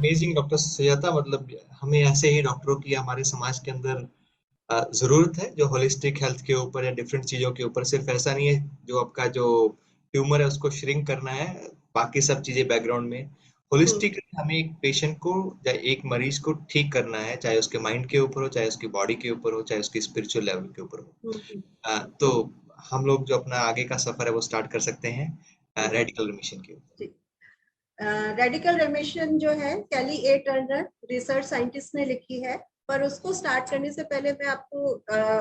Amazing doctor Sujata. मतलब हमें ऐसे ही डॉक्टरों की हमारे समाज के अंदर जरूरत है, जो होलिस्टिक हेल्थ के ऊपर या डिफरेंट चीजों के ऊपर। सिर्फ ऐसा नहीं है जो आपका जो ट्यूमर है उसको श्रिंक करना है, बाकी सब चीजें बैकग्राउंड में। हम्म। होलिस्टिक हमें एक पेशेंट को या एक मरीज को ठीक करना है, चाहे उसके माइंड के ऊपर हो, चाहे उसकी बॉडी के ऊपर हो, चाहे उसकी स्पिरिचुअल लेवल के ऊपर हो। हम्म। तो हम लोग जो अपना आगे का सफर है वो स्टार्ट कर सकते हैं हम्म। रेडिकल रिमिशन के ऊपर। जी। रेडिकल रेमिशन जो है कैली ए टर्नर रिसर्च साइंटिस्ट ने लिखी है। पर उसको स्टार्ट करने से पहले मैं आपको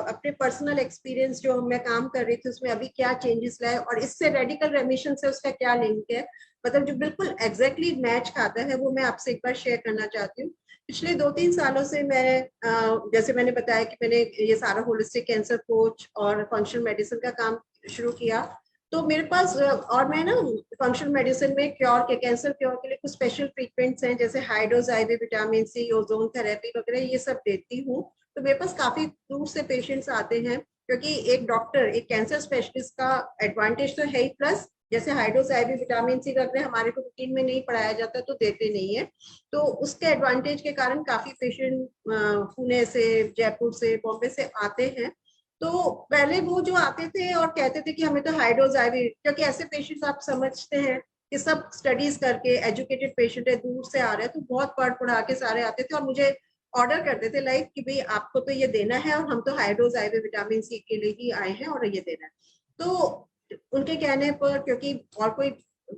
अपने पर्सनल एक्सपीरियंस जो मैं काम कर रही थी उसमें अभी क्या चेंजेस लाए और इससे रेडिकल रेमिशन से उसका क्या लिंक है, मतलब जो बिल्कुल एग्जैक्टली मैच खाता है वो मैं आपसे एक बार शेयर करना चाहती हूँ। पिछले 2-3 सालों से मैं जैसे मैंने बताया कि मैंने ये सारा होलिस्टिक कैंसर कोच और फंक्शनल मेडिसिन का काम शुरू किया। तो मेरे पास और मैं ना फंक्शनल मेडिसिन में क्योर के कैंसर क्योर के लिए कुछ स्पेशल ट्रीटमेंट्स हैं, जैसे high dose IV vitamin C, ozone therapy वगैरह ये सब देती हूँ। तो मेरे पास काफी दूर से पेशेंट्स आते हैं, क्योंकि एक डॉक्टर एक कैंसर स्पेशलिस्ट का एडवांटेज तो है ही, प्लस जैसे high dose IV vitamin C वगैरह हमारे को रूटीन में नहीं पढ़ाया जाता तो देते नहीं है। तो उसके एडवांटेज के कारण काफी पेशेंट पुणे से, जयपुर से, बॉम्बे से आते हैं। तो पहले वो जो आते थे और कहते थे कि हमें तो हाई डोज IV, क्योंकि ऐसे पेशेंट्स आप समझते हैं कि सब स्टडीज करके एजुकेटेड पेशेंट है, दूर से आ रहे हैं, तो बहुत पढ़ पढ़ा के सारे आते थे और मुझे ऑर्डर करते थे लाइक कि भाई आपको तो ये देना है और हम तो high dose IV vitamin C के लिए ही आए हैं और ये देना है। तो उनके कहने पर, क्योंकि और कोई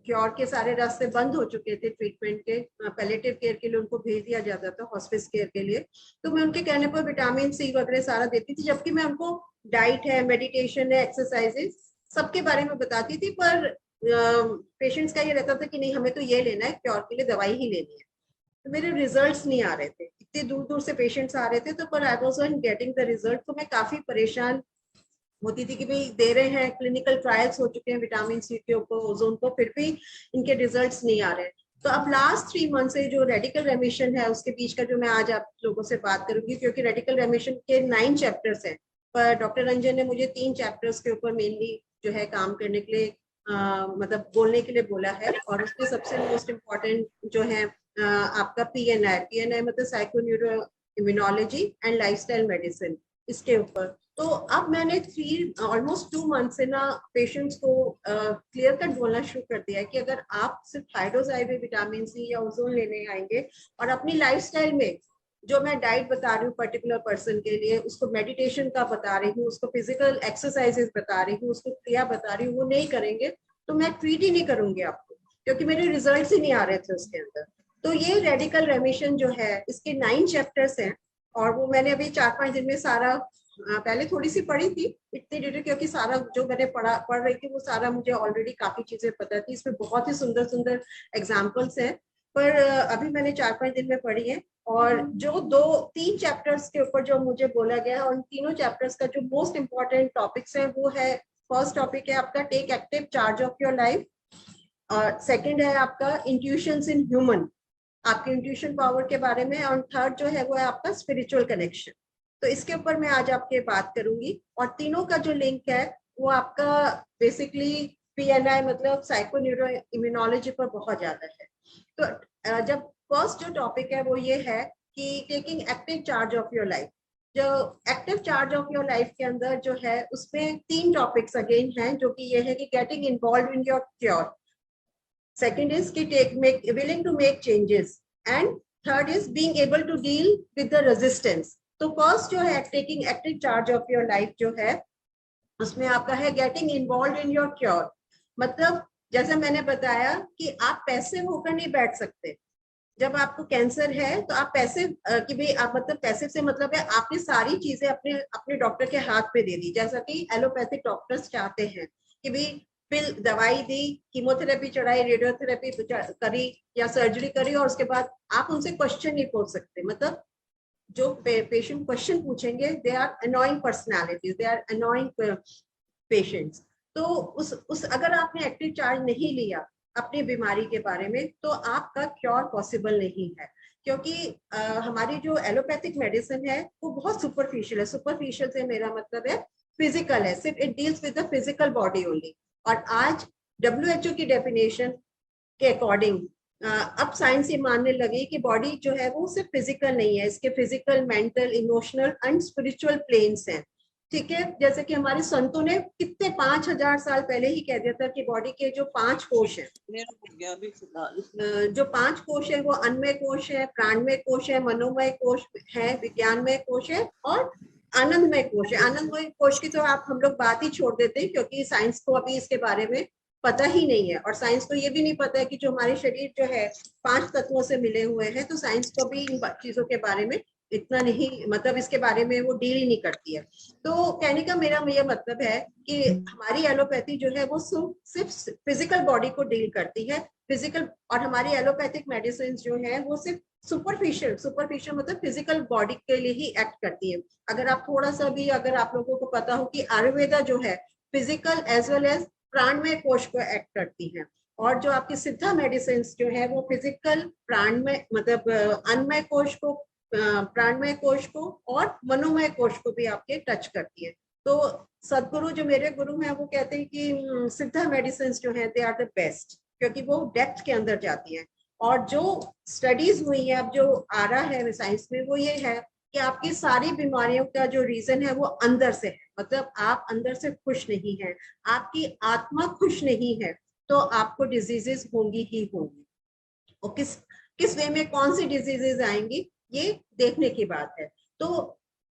क्योर के सारे रास्ते बंद हो चुके थे ट्रीटमेंट के, पैलेटिव केयर के लिए उनको भेज दिया जाता था, हॉस्पिस केयर के लिए, तो मैं उनके कहने पर विटामिन C वगैरह सारा देती थी, जबकि मैं उनको डाइट है, मेडिटेशन है, एक्सरसाइजेस सबके बारे में बताती थी। पर पेशेंट्स का ये रहता था कि नहीं हमें तो ये लेना है, क्योर के लिए दवाई ही लेनी है। तो मेरे रिजल्ट्स नहीं आ रहे थे, इतने दूर दूर से पेशेंट्स आ रहे थे, तो पर I was not getting the result. तो मैं काफी परेशान होती थी कि भाई दे रहे हैं, क्लिनिकल ट्रायल्स हो चुके हैं विटामिन C के ऊपर, ओजोन को, फिर भी इनके रिजल्ट्स नहीं आ रहे। तो अब लास्ट 3 मंथ से जो रेडिकल रेमिशन है उसके बीच का जो मैं आज आप लोगों से बात करूंगी, क्योंकि रेडिकल रेमिशन के 9 चैप्टर्स हैं, पर डॉक्टर रंजन ने मुझे 3 चैप्टर्स के ऊपर मेनली जो है काम करने के लिए मतलब बोलने के लिए बोला है। और उसमें सबसे मोस्ट इम्पॉर्टेंट जो है आपका PNI मतलब psycho neuro immunology and lifestyle medicine, इसके ऊपर। तो अब मैंने ऑलमोस्ट 2 मंथ से ना पेशेंट्स को क्लियर कट बोलना शुरू कर दिया है कि अगर आप सिर्फ high dose IV vitamin C या ओजोन लेने आएंगे और अपनी लाइफस्टाइल में जो मैं डाइट बता रही हूँ पर्टिकुलर पर्सन के लिए, उसको मेडिटेशन का बता रही हूँ, उसको फिजिकल एक्सरसाइजेस बता रही हूँ, उसको क्रिया बता रही हूँ, वो नहीं करेंगे तो मैं ट्रीट ही नहीं करूंगी आपको, क्योंकि मेरे रिजल्ट ही नहीं आ रहे थे उसके अंदर। तो ये रेडिकल रेमिशन जो है इसके 9 चैप्टर्स हैं, और वो मैंने अभी 4-5 दिन में सारा पहले थोड़ी सी पढ़ी थी, इतनी डिटेल, क्योंकि सारा जो मैंने पढ़ रही थी वो सारा मुझे ऑलरेडी काफी चीजें पता थी, इसमें बहुत ही सुंदर सुंदर एग्जाम्पल्स हैं। पर अभी मैंने 4-5 दिन में पढ़ी है, और जो 2-3 चैप्टर्स के ऊपर जो मुझे बोला गया है, उन तीनों चैप्टर्स का जो मोस्ट इंपॉर्टेंट टॉपिक्स है वो है, फर्स्ट टॉपिक है आपका take active charge of your life, और सेकंड है आपका इंट्यूशंस इन ह्यूमन, आपके इंट्यूशन पावर के बारे में, और थर्ड जो है वो है आपका स्पिरिचुअल कनेक्शन। तो इसके ऊपर मैं आज आपके बात करूंगी, और तीनों का जो लिंक है वो आपका बेसिकली PNI मतलब साइको न्यूरो इम्यूनोलॉजी पर बहुत ज्यादा है। तो जब फर्स्ट जो टॉपिक है वो ये है कि taking active charge of your life. जो active charge of your life के अंदर जो है उसमें 3 टॉपिक्स अगेन हैं, जो कि ये है कि getting involve in your cure, second is ki make willing to make changes, and third is being able to deal with the resistance। तो फर्स्ट जो है taking active charge of your life जो है उसमें आपका है getting involve in your cure. मतलब जैसे मैंने बताया कि आप पैसिव होकर नहीं बैठ सकते। जब आपको कैंसर है तो आप पैसे कि भाई आप मतलब पैसे से मतलब है आपने सारी चीजें अपने अपने डॉक्टर के हाथ पे दे दी, जैसा कि एलोपैथिक डॉक्टर्स चाहते हैं कि भाई पिल दवाई दी, कीमोथेरेपी चढ़ाई, रेडियोथेरेपी करी या सर्जरी करी, और उसके बाद आप उनसे क्वेश्चन नहीं पूछ सकते। मतलब जो पेशेंट क्वेश्चन पूछेंगे they are annoying personalities, they are annoying patients. तो उस अगर आपने एक्टिव चार्ज नहीं लिया अपनी बीमारी के बारे में तो आपका क्योर पॉसिबल नहीं है, क्योंकि हमारी जो एलोपैथिक मेडिसिन है वो बहुत सुपरफिशियल है। सुपरफिशियल से मेरा मतलब है फिजिकल है, सिर्फ it deals with the physical body only. और आज WHO की डेफिनेशन के अकॉर्डिंग अब साइंस ये मानने लगे कि बॉडी जो है वो सिर्फ फिजिकल नहीं है, इसके physical, mental, emotional and spiritual planes हैं। ठीक है, जैसे कि हमारे संतों ने कितने 5000 साल पहले ही कह दिया था कि बॉडी के जो 5 कोश हैं, जो 5 कोश है वो अन्नमय कोश है, प्राणमय कोश है, मनोमय कोश है, विज्ञानमय कोश है और आनंदमय कोश है। आनंदमय कोश की तो आप हम लोग बात ही छोड़ देते हैं, क्योंकि साइंस को अभी इसके बारे में पता ही नहीं है, और साइंस को ये भी नहीं पता है कि जो हमारे शरीर जो है 5 तत्वों से मिले हुए हैं, तो साइंस को भी इन चीजों के बारे में इतना नहीं, मतलब इसके बारे में वो डील ही नहीं करती है। तो कहने का मेरा ये मतलब है कि हमारी एलोपैथी जो है वो सिर्फ फिजिकल बॉडी को डील करती है, फिजिकल, और हमारी एलोपैथिक मेडिसिन जो है वो सिर्फ सुपरफिशियल मतलब फिजिकल बॉडी के लिए ही एक्ट करती है। अगर आप थोड़ा सा भी, अगर आप लोगों को पता हो कि आयुर्वेदा जो है फिजिकल एज वेल एज प्राणमय कोश को एक्ट करती है, और जो आपकी सिद्धा मेडिसिन जो है वो फिजिकल, प्राणमय मतलब अन्नमय कोश को, प्राणमय कोश को और मनोमय कोश को भी आपके टच करती है। तो सदगुरु जो मेरे गुरु हैं वो कहते हैं कि सिद्धा मेडिसिन जो है दे आर द बेस्ट, क्योंकि वो डेप्थ के अंदर जाती है। और जो स्टडीज हुई है, अब जो आ रहा है साइंस में, वो ये है कि आपकी सारी बीमारियों का जो रीजन है वो अंदर से है, मतलब आप अंदर से खुश नहीं है, आपकी आत्मा खुश नहीं है, तो आपको डिजीजेस होंगी ही होंगी। और किस वे में कौन सी डिजीजेस आएंगी ये देखने की बात है। तो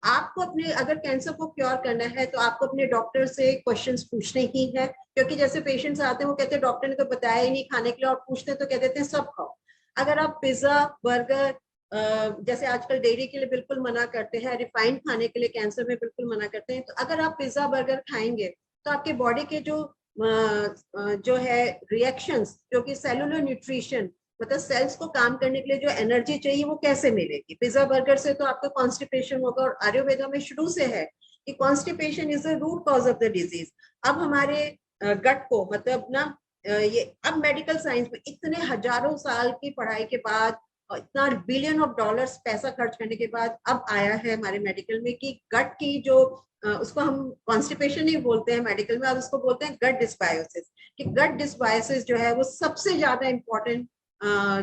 आपको अपने, अगर कैंसर को क्योर करना है तो आपको अपने डॉक्टर से क्वेश्चंस पूछने ही है, क्योंकि जैसे पेशेंट्स आते हैं वो कहते हैं डॉक्टर ने तो बताया ही नहीं खाने के लिए, और पूछते हैं तो कह देते हैं सब खाओ। अगर आप पिज्जा, बर्गर, जैसे आजकल डेयरी के लिए बिल्कुल मना करते हैं, रिफाइंड खाने के लिए कैंसर में बिल्कुल मना करते हैं, तो अगर आप पिज्जा बर्गर खाएंगे तो आपके बॉडी के जो है रिएक्शंस, जो कि सेलुलर न्यूट्रिशन, मतलब सेल्स को काम करने के लिए जो एनर्जी चाहिए वो कैसे मिलेगी? पिज्जा बर्गर से तो आपको कॉन्स्टिपेशन होगा, और आयुर्वेदा में शुरू से है कि constipation is the root cause of the disease. अब हमारे गट को, मतलब ना ये अब मेडिकल साइंस में इतने हजारों साल की पढ़ाई के बाद और इतना बिलियन ऑफ डॉलर्स पैसा खर्च करने के बाद अब आया है हमारे मेडिकल में कि गट की जो उसको हम कॉन्स्टिपेशन ही बोलते हैं मेडिकल में, अब उसको बोलते हैं गट डिस्बायोसिस, कि गट डिस्बायोसिस जो है वो सबसे ज्यादा इंपॉर्टेंट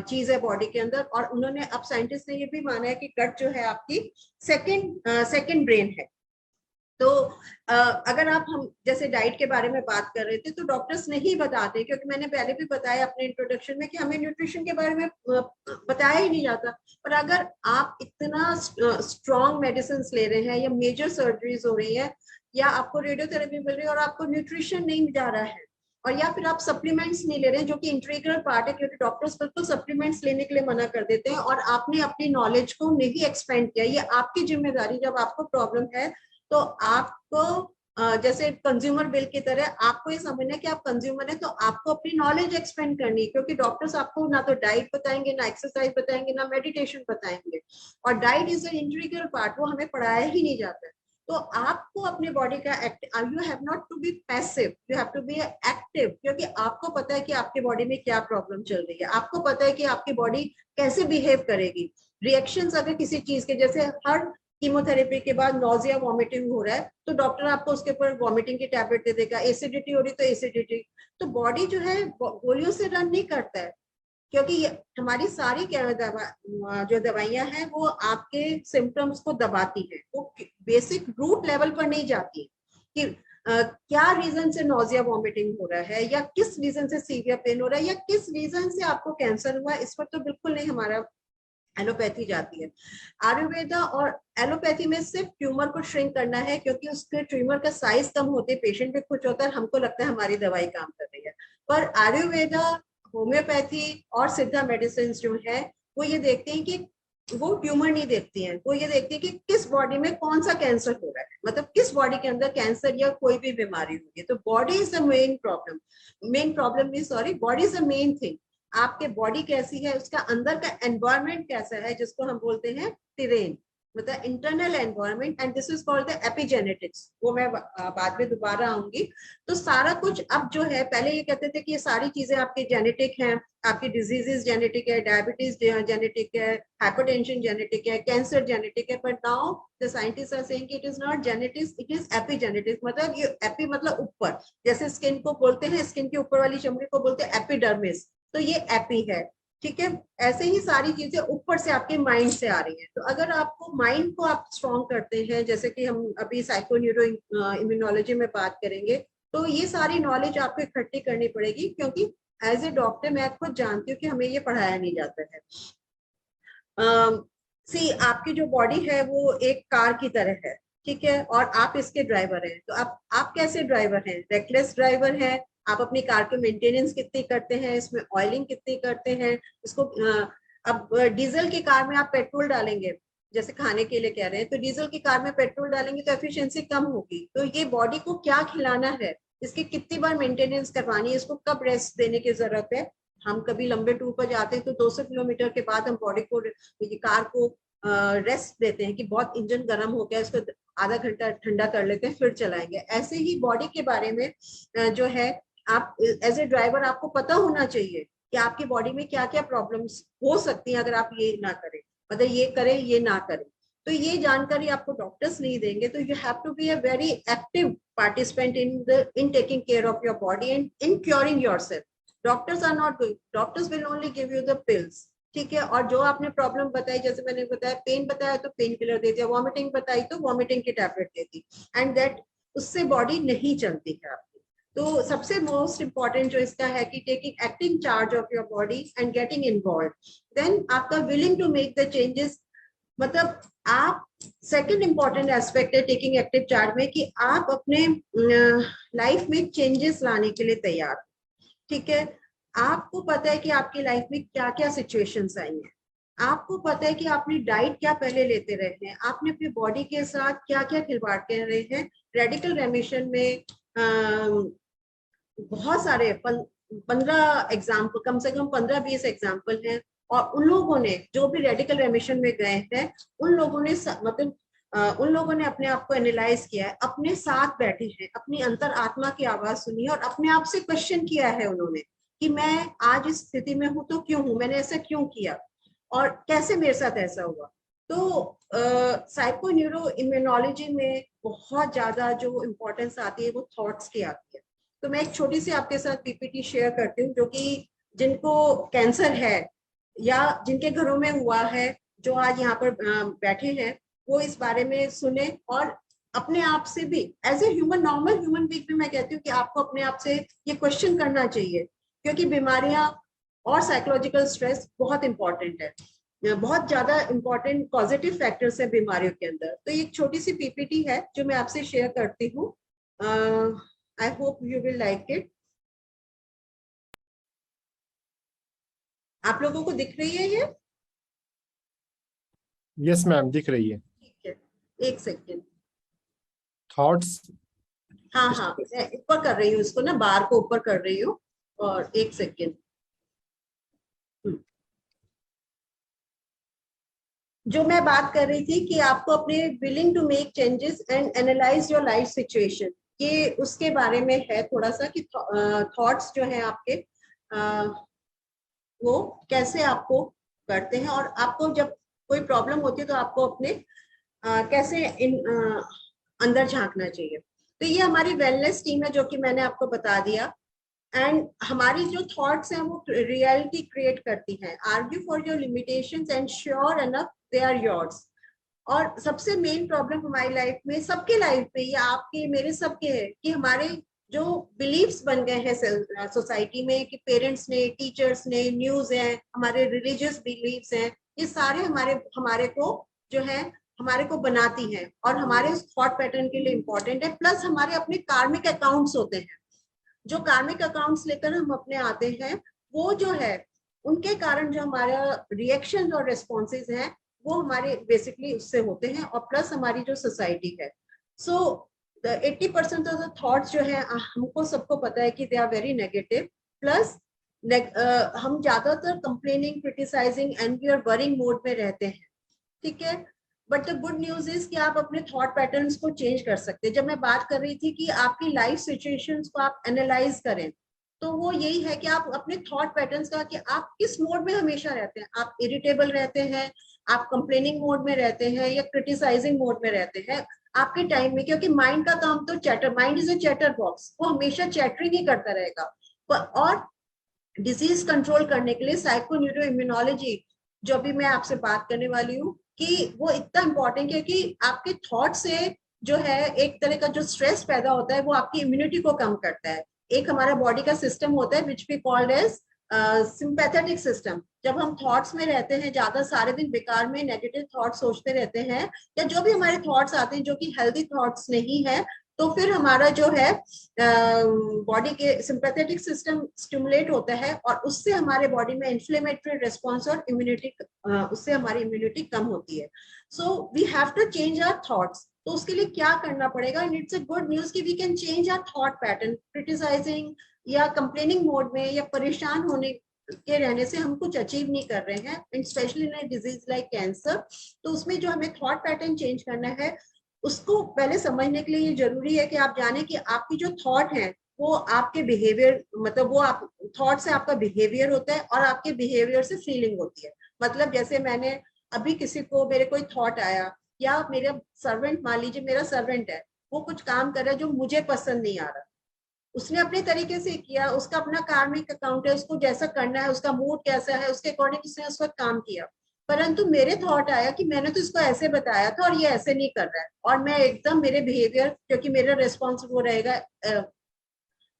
चीज है बॉडी के अंदर। और उन्होंने, अब साइंटिस्ट ने ये भी माना है कि गट जो है आपकी सेकंड ब्रेन है। तो अगर आप, हम जैसे डाइट के बारे में बात कर रहे थे, तो डॉक्टर्स नहीं बताते, क्योंकि मैंने पहले भी बताया अपने इंट्रोडक्शन में कि हमें न्यूट्रिशन के बारे में बताया ही नहीं जाता। पर अगर आप इतना स्ट्रॉन्ग मेडिसिन ले रहे हैं, या मेजर सर्जरीज हो रही है, या आपको रेडियोथेरेपी मिल रही है और आपको न्यूट्रिशन नहीं जा रहा है, और या फिर आप सप्लीमेंट्स नहीं ले रहे हैं, जो कि इंटीग्रल पार्ट है, क्योंकि डॉक्टर्स बिल्कुल सप्लीमेंट्स लेने के लिए मना कर देते हैं, और आपने अपनी नॉलेज को नहीं एक्सपेंड किया, ये आपकी जिम्मेदारी। जब आपको प्रॉब्लम है तो आपको जैसे कंज्यूमर बिल की तरह आपको ये समझना है कि आप कंज्यूमर हैं, तो आपको अपनी नॉलेज एक्सपेंड करनी है, क्योंकि डॉक्टर्स आपको ना तो डाइट बताएंगे, ना एक्सरसाइज बताएंगे, ना मेडिटेशन बताएंगे, और diet is an integral part, वो हमें पढ़ाया ही नहीं जाता है। तो आपको अपने बॉडी का you have not to be passive, you have to be active, क्योंकि आपको पता है कि आपकी बॉडी में क्या प्रॉब्लम चल रही है, आपको पता है कि आपकी बॉडी कैसे बिहेव करेगी। रिएक्शंस अगर किसी चीज के, जैसे हर कीमोथेरेपी के बाद नोजिया, वॉमिटिंग हो रहा है, तो डॉक्टर आपको उसके ऊपर वॉमिटिंग की टैबलेट दे देगा, एसिडिटी हो रही तो एसिडिटी। तो बॉडी जो है गोलियों से रन नहीं करता है, क्योंकि हमारी सारी जो दवाइयां हैं वो आपके सिम्टम्स को दबाती है, वो बेसिक रूट लेवल पर नहीं जाती कि क्या रीजन से नोजिया वॉमिटिंग हो रहा है, या किस रीजन से सीवियर पेन हो रहा है, या किस रीजन से आपको कैंसर हुआ, इस पर तो बिल्कुल नहीं हमारा एलोपैथी जाती है। आयुर्वेदा और एलोपैथी में सिर्फ ट्यूमर को श्रिंक करना है, क्योंकि उसके ट्यूमर का साइज कम होते पेशेंट भी खुश होता है, हमको लगता है हमारी दवाई काम कर रही है। पर आयुर्वेदा, होम्योपैथी और सिद्धा मेडिसिन जो है वो ये देखते हैं कि वो ट्यूमर नहीं देखती हैं, वो ये देखती है कि किस बॉडी में कौन सा कैंसर हो रहा है, मतलब किस बॉडी के अंदर कैंसर या कोई भी बीमारी होगी। तो body is the main problem नहीं, sorry, body is the main thing. आपके बॉडी कैसी है, उसका अंदर का एनवायरमेंट कैसा है, जिसको हम बोलते हैं टेरेन, मतलब internal environment, and this is called the epigenetics. वो मैं बाद में दोबारा आऊंगी। तो सारा कुछ अब जो है, पहले ये कहते थे कि ये सारी चीजें आपकी जेनेटिक हैं, आपकी डिजीजेस जेनेटिक है, डायबिटीज जेनेटिक है, हाइपरटेंशन जेनेटिक है, कैंसर जेनेटिक है, but now the scientist are saying it is not genetics, it is epigenetics. मतलब ये एपी मतलब ऊपर, जैसे स्किन को बोलते हैं, स्किन के ऊपर वाली चमड़ी को बोलते हैं एपिडर्मिस, तो ये एपी है। ठीक है। ऐसे ही सारी चीजें ऊपर से आपके माइंड से आ रही हैं। तो अगर आपको माइंड को आप स्ट्रॉन्ग करते हैं, जैसे कि हम अभी साइको न्यूरो इम्यूनोलॉजी में बात करेंगे, तो ये सारी नॉलेज आपको इकट्ठी करनी पड़ेगी, क्योंकि एज ए डॉक्टर मैं खुद जानती हूँ कि हमें ये पढ़ाया नहीं जाता है। सी आपकी जो बॉडी है वो एक कार की तरह है, ठीक है, और आप इसके ड्राइवर हैं। तो आप कैसे ड्राइवर हैं? रेकलेस ड्राइवर हैं। आप अपनी कार के मेंटेनेंस कितनी करते हैं, इसमें ऑयलिंग कितनी करते हैं, इसको अब डीजल की कार में आप पेट्रोल डालेंगे, जैसे खाने के लिए कह रहे हैं, तो डीजल की कार में पेट्रोल डालेंगे तो एफिशिएंसी कम होगी। तो ये बॉडी को क्या खिलाना है, इसकी कितनी बार मेंटेनेंस करवानी है, इसको कब रेस्ट देने की जरूरत है। हम कभी लंबे टूर पर जाते हैं तो 200 किलोमीटर के बाद हम बॉडी को, कार को रेस्ट देते हैं कि बहुत इंजन गर्म हो गया, इसको आधा घंटा ठंडा कर लेते हैं फिर चलाएंगे। ऐसे ही बॉडी के बारे में जो है, आप एज ए ड्राइवर आपको पता होना चाहिए कि आपकी बॉडी में क्या क्या प्रॉब्लम्स हो सकती हैं अगर आप ये ना करें, मतलब ये करें ये ना करें। तो ये जानकारी आपको डॉक्टर्स नहीं देंगे। तो you have to be a very active participant in taking care of your body and in curing yourself. Doctors are not going, doctors will only give you the pills, ठीक है। और जो आपने प्रॉब्लम बताई, जैसे मैंने बताया, पेन बताया तो पेन किलर दे दिया, वॉमिटिंग बताई तो वॉमिटिंग की tablet they the, and that उससे बॉडी नहीं चलती है आपकी। तो सबसे मोस्ट इंपॉर्टेंट जो इसका है कि taking acting charge of your body and getting involve, then आपका willing to make the changes. मतलब आप, सेकंड इंपॉर्टेंट एस्पेक्ट है टेकिंग एक्टिव चार्ज में कि आप अपने लाइफ में चेंजेस लाने के लिए तैयार, ठीक है। आपको पता है कि आपकी लाइफ में क्या क्या सिचुएशंस आई हैं, आपको पता है कि आपने डाइट क्या पहले लेते रहे हैं, आपने अपनी बॉडी के साथ क्या क्या खिलवाड़ कर रहे हैं। रेडिकल रेमिशन में बहुत सारे 15 एग्जाम्पल, कम से कम 15-20 एग्जाम्पल हैं। और उन लोगों ने जो भी रेडिकल रेमिशन में गए हैं, उन लोगों ने मतलब उन लोगों ने अपने आप को एनालाइज किया है, अपने साथ बैठे हैं, अपनी अंतर आत्मा की आवाज सुनी है और अपने आप से क्वेश्चन किया है उन्होंने कि मैं आज इस स्थिति में हूं तो क्यों हूं, मैंने ऐसा क्यों किया और कैसे मेरे साथ ऐसा हुआ। तो साइको न्यूरो इम्यूनोलॉजी में बहुत ज्यादा जो इम्पोर्टेंस आती है वो थॉट्स की आती है। तो मैं एक छोटी सी आपके साथ पीपीटी शेयर करती हूँ, जो कि जिनको कैंसर है या जिनके घरों में हुआ है, जो आज यहाँ पर बैठे हैं, वो इस बारे में सुने और अपने आप से भी as a human, normal human being भी मैं कहती हूँ कि आपको अपने आप से ये क्वेश्चन करना चाहिए, क्योंकि बीमारियां और साइकोलॉजिकल स्ट्रेस बहुत इंपॉर्टेंट है, बहुत ज्यादा इंपॉर्टेंट पॉजिटिव फैक्टर्स है बीमारियों के अंदर। तो ये एक छोटी सी पीपीटी है जो मैं आपसे शेयर करती हूँ। I hope you will like it. आप लोगों को दिख रही है ये? यस मैम, दिख रही है। ठीक है, एक सेकेंड। थॉट्स, हाँ हाँ, मैं ऊपर कर रही हूँ इसको ना, बार को ऊपर कर रही हूँ, और एक सेकेंड। जो मैं बात कर रही थी कि आपको अपने willing to make changes and analyse your life situation, ये उसके बारे में है थोड़ा सा कि थॉट्स जो है आपके वो कैसे आपको करते हैं, और आपको जब कोई प्रॉब्लम होती है तो आपको अपने कैसे अंदर झांकना चाहिए। तो ये हमारी वेलनेस टीम है जो कि मैंने आपको बता दिया। एंड हमारी जो थॉट्स हैं वो रियलिटी क्रिएट करती हैं। Argue for your limitations and sure enough they are yours. और सबसे मेन प्रॉब्लम हमारी लाइफ में, सबके लाइफ में, या आपके मेरे सबके है कि हमारे जो बिलीव्स बन गए हैं सोसाइटी में कि पेरेंट्स ने, टीचर्स ने, न्यूज है, हमारे रिलीजियस बिलीव्स हैं, ये सारे हमारे को जो है हमारे को बनाती हैं और हमारे उस थॉट पैटर्न के लिए इम्पोर्टेंट है। प्लस हमारे अपने कार्मिक अकाउंट्स होते हैं, जो कार्मिक अकाउंट्स लेकर हम अपने आते हैं, वो जो है उनके कारण जो हमारा रिएक्शन और रिस्पॉन्सेज हैं वो हमारे बेसिकली उससे होते हैं, और प्लस हमारी जो सोसाइटी है। So the 80% of the thoughts जो है हमको सबको पता है कि they are very negative. Plus हम ज्यादातर complaining, criticising and we are worrying mode में रहते हैं, ठीक है। But the good news is कि आप अपने थॉट पैटर्न्स को चेंज कर सकते हैं। जब मैं बात कर रही थी कि आपकी लाइफ सिचुएशंस को आप एनालाइज करें, तो वो यही है कि आप अपने थॉट पैटर्न्स का, कि आप किस मोड में हमेशा रहते हैं। आप इरिटेबल रहते हैं, आप कंप्लेनिंग मोड में रहते हैं, या क्रिटिसाइजिंग मोड में रहते हैं आपके टाइम में, क्योंकि माइंड का काम तो chatter, mind is a chatter box, वो हमेशा चैटरिंग ही करता रहेगा। और डिजीज कंट्रोल करने के लिए साइको न्यूरो इम्यूनोलॉजी जो अभी मैं आपसे बात करने वाली हूँ कि वो इतना इम्पोर्टेंट है कि आपके थॉट से जो है एक तरह का जो स्ट्रेस पैदा होता है वो आपकी इम्यूनिटी को कम करता है। एक हमारा बॉडी का सिस्टम होता है which we called as sympathetic system. जब हम थॉट्स में रहते हैं, ज्यादा सारे दिन बेकार में नेगेटिव थॉट्स सोचते रहते हैं, या जो भी हमारे थॉट्स आते हैं जो कि हेल्दी थॉट्स नहीं है, तो फिर हमारा जो है बॉडी के सिंपैथेटिक सिस्टम स्टिमुलेट होता है और उससे हमारे बॉडी में इन्फ्लेमेटरी रिस्पॉन्स और इम्यूनिटी उससे हमारी इम्यूनिटी कम होती है। So we have to change our thoughts. तो उसके लिए क्या करना पड़ेगा? And it's a good news कि we can change our thought pattern. Criticising या कंप्लेनिंग मोड में या परेशान होने के रहने से हम कुछ अचीव नहीं कर रहे हैं, and specially in disease like cancer. तो उसमें जो हमें थॉट पैटर्न चेंज करना है, उसको पहले समझने के लिए ये जरूरी है कि आप जाने कि आपकी जो थॉट है वो आपके बिहेवियर, मतलब वो आप थॉट से आपका बिहेवियर होता है और आपके बिहेवियर से फीलिंग होती है। मतलब जैसे मैंने अभी किसी को, मेरे कोई थॉट आया, या मेरा सर्वेंट, मान लीजिए मेरा सर्वेंट है, वो कुछ काम कर रहा है जो मुझे पसंद नहीं आ रहा, उसने अपने तरीके से किया, उसका अपना कार्मिक अकाउंट है, उसको जैसा करना है, उसका मूड कैसा है, उसके अकॉर्डिंग उसने उस वक्त काम किया। परंतु मेरे थॉट आया कि मैंने तो इसको ऐसे बताया था और ये ऐसे नहीं कर रहा है, और मैं एकदम मेरे बिहेवियर, क्योंकि मेरा रेस्पॉन्स वो रहेगा,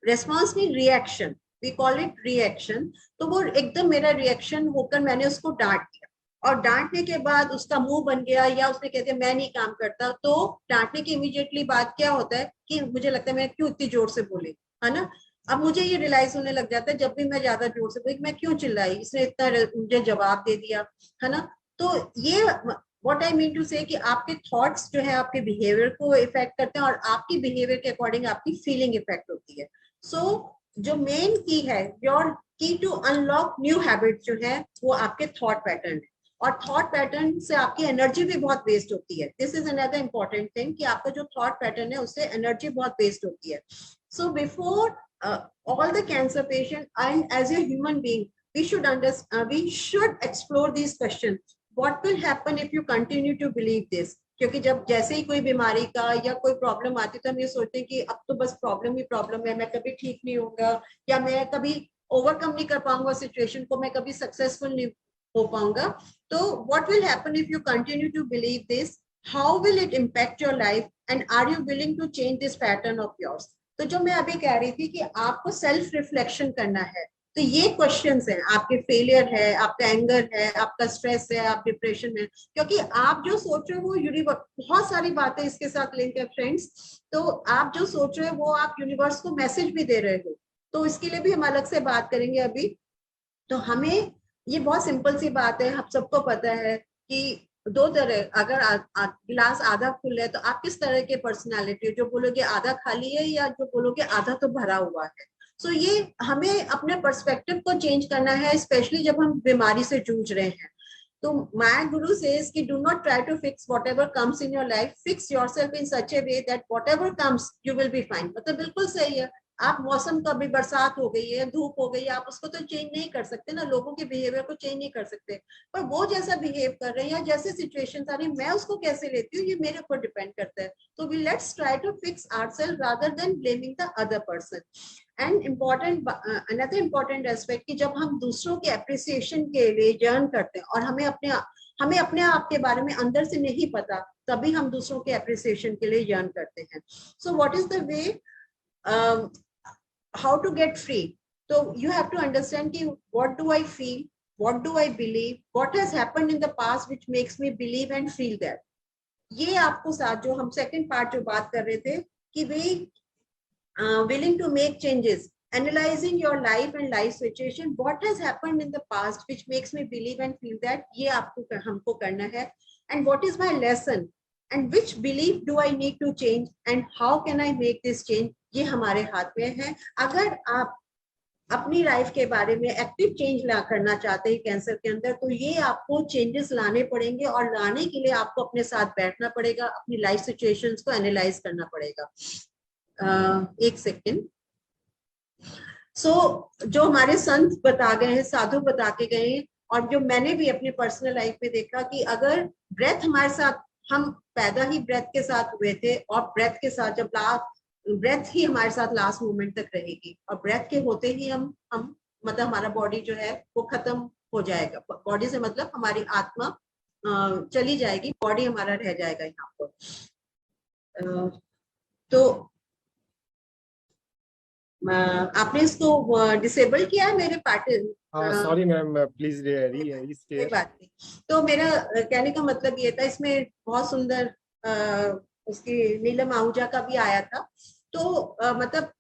रेस्पॉन्स नहीं, reaction, we call it reaction. तो वो एकदम मेरा रिएक्शन होकर मैंने उसको डांट दिया, और डांटने के बाद उसका मुंह बन गया, या उसने कहते मैं नहीं काम करता। तो डांटने की इमीडिएटली बात क्या होता है कि मुझे लगता है मैं क्यों इतनी जोर से बोली, है ना। अब मुझे ये रियलाइज होने लग जाता है जब भी मैं ज्यादा जोर से बोली, मैं क्यों चिल्लाई, इसने इतना मुझे जवाब दे दिया, है ना। तो ये व्हाट आई मीन टू से कि आपके थॉट्स जो है आपके बिहेवियर को इफेक्ट करते हैं, और आपकी बिहेवियर के अकॉर्डिंग आपकी फीलिंग इफेक्ट होती है। सो जो मेन की है, योर की टू अनलॉक न्यू हैबिट जो है वो आपके थॉट पैटर्न है, और थॉट पैटर्न से आपकी एनर्जी भी बहुत वेस्ट होती है। This is another important thing कि आपका जो थॉट पैटर्न है उससे एनर्जी बहुत वेस्ट होती है। So before all the cancer patient, and as a human being, we should understand, we should explore these questions. What will happen if you continue to believe this? क्योंकि जब जैसे ही कोई बीमारी का या कोई प्रॉब्लम आती है तो हम ये सोचते हैं कि अब तो बस प्रॉब्लम ही प्रॉब्लम है, मैं कभी ठीक नहीं होऊंगा, या मैं कभी ओवरकम नहीं कर पाऊंगा सिचुएशन को, मैं कभी सक्सेसफुल नहीं हो पाऊंगा। तो what will happen if you continue to believe this? How will it impact your life, and are you willing to change this pattern of yours? तो जो मैं अभी कह रही थी कि आपको सेल्फ रिफ्लेक्शन करना है, तो ये क्वेश्चंस हैं, आपके फेलियर है, आपका एंगर है, आपका स्ट्रेस है, आप डिप्रेशन में, क्योंकि आप जो सोच रहे हो वो यूनिवर्स, बहुत सारी बातें इसके साथ लिंक है फ्रेंड्स। तो आप जो सोच रहे हो वो आप यूनिवर्स को मैसेज भी दे रहे हो, तो इसके लिए भी हम अलग से बात करेंगे अभी। तो हमें ये बहुत सिंपल सी बात है, हम सबको पता है कि दो तरह, अगर गिलास आधा फुल है तो आप किस तरह के पर्सनालिटी हो, जो बोलोगे आधा खाली है या जो बोलोगे आधा तो भरा हुआ है। सो ये हमें अपने पर्सपेक्टिव को चेंज करना है, स्पेशली जब हम बीमारी से जूझ रहे हैं। तो माय गुरु सेज कि do not try to fix whatever comes in your life, fix yourself in such a way that whatever comes you will be fine. मतलब बिल्कुल सही है, आप मौसम का भी, बरसात हो गई है, धूप हो गई है, आप उसको तो चेंज नहीं कर सकते ना, लोगों के बिहेवियर को चेंज नहीं कर सकते, पर वो जैसा बिहेव कर रहे हैं या जैसे सिचुएशन आ रही, मैं उसको कैसे लेती हूँ ये मेरे ऊपर डिपेंड करता है। तो we let's try to fix ourself rather than blaming the other person. And important, another important aspect कि जब हम दूसरों के अप्रिसिएशन के लिए जर्न करते हैं और हमें अपने आप के बारे में अंदर से नहीं पता, तभी हम दूसरों के अप्रिसिएशन के लिए जर्न करते हैं। So what is the way how to get free? So you have to understand ki what do I feel, what do I believe, what has happened in the past which makes me believe and feel that. ये आपको साथ जो हम second part जो बात कर रहे थे कि वे willing to make changes, analyzing your life and life situation, what has happened in the past which makes me believe and feel that, ये आपको हमको करना है, and what is my lesson and which belief do I need to change and how can I make this change, ये हमारे हाथ में है। अगर आप अपनी लाइफ के बारे में एक्टिव चेंज ला करना चाहते हैं कैंसर के अंदर, तो ये आपको चेंजेस लाने पड़ेंगे, और लाने के लिए आपको अपने साथ बैठना पड़ेगा, अपनी लाइफ सिचुएशंस को एनालाइज करना पड़ेगा। एक सेकेंड। सो जो हमारे संत बता गए हैं, साधु बता के गए हैं, और जो मैंने भी अपनी पर्सनल लाइफ में देखा कि अगर ब्रेथ हमारे साथ, हम पैदा ही ब्रेथ के साथ हुए थे, और ब्रेथ के साथ जब ब्रेथ ही हमारे साथ लास्ट मोमेंट तक रहेगी, और ब्रेथ के होते ही हम मतलब हमारा बॉडी जो है वो खत्म हो जाएगा। बॉडी से मतलब हमारी आत्मा चली जाएगी, बॉडी हमारा रह जाएगा यहाँ पर। तो आपने इसको डिसेबल किया है मेरे पार्टी? सॉरी मैम, प्लीज री कोई शेयर। बात नहीं। तो मेरा कहने का मतलब ये था, इसमें बहुत सुंदर उसकी नीलम आहूजा का भी आया था। तो मतलब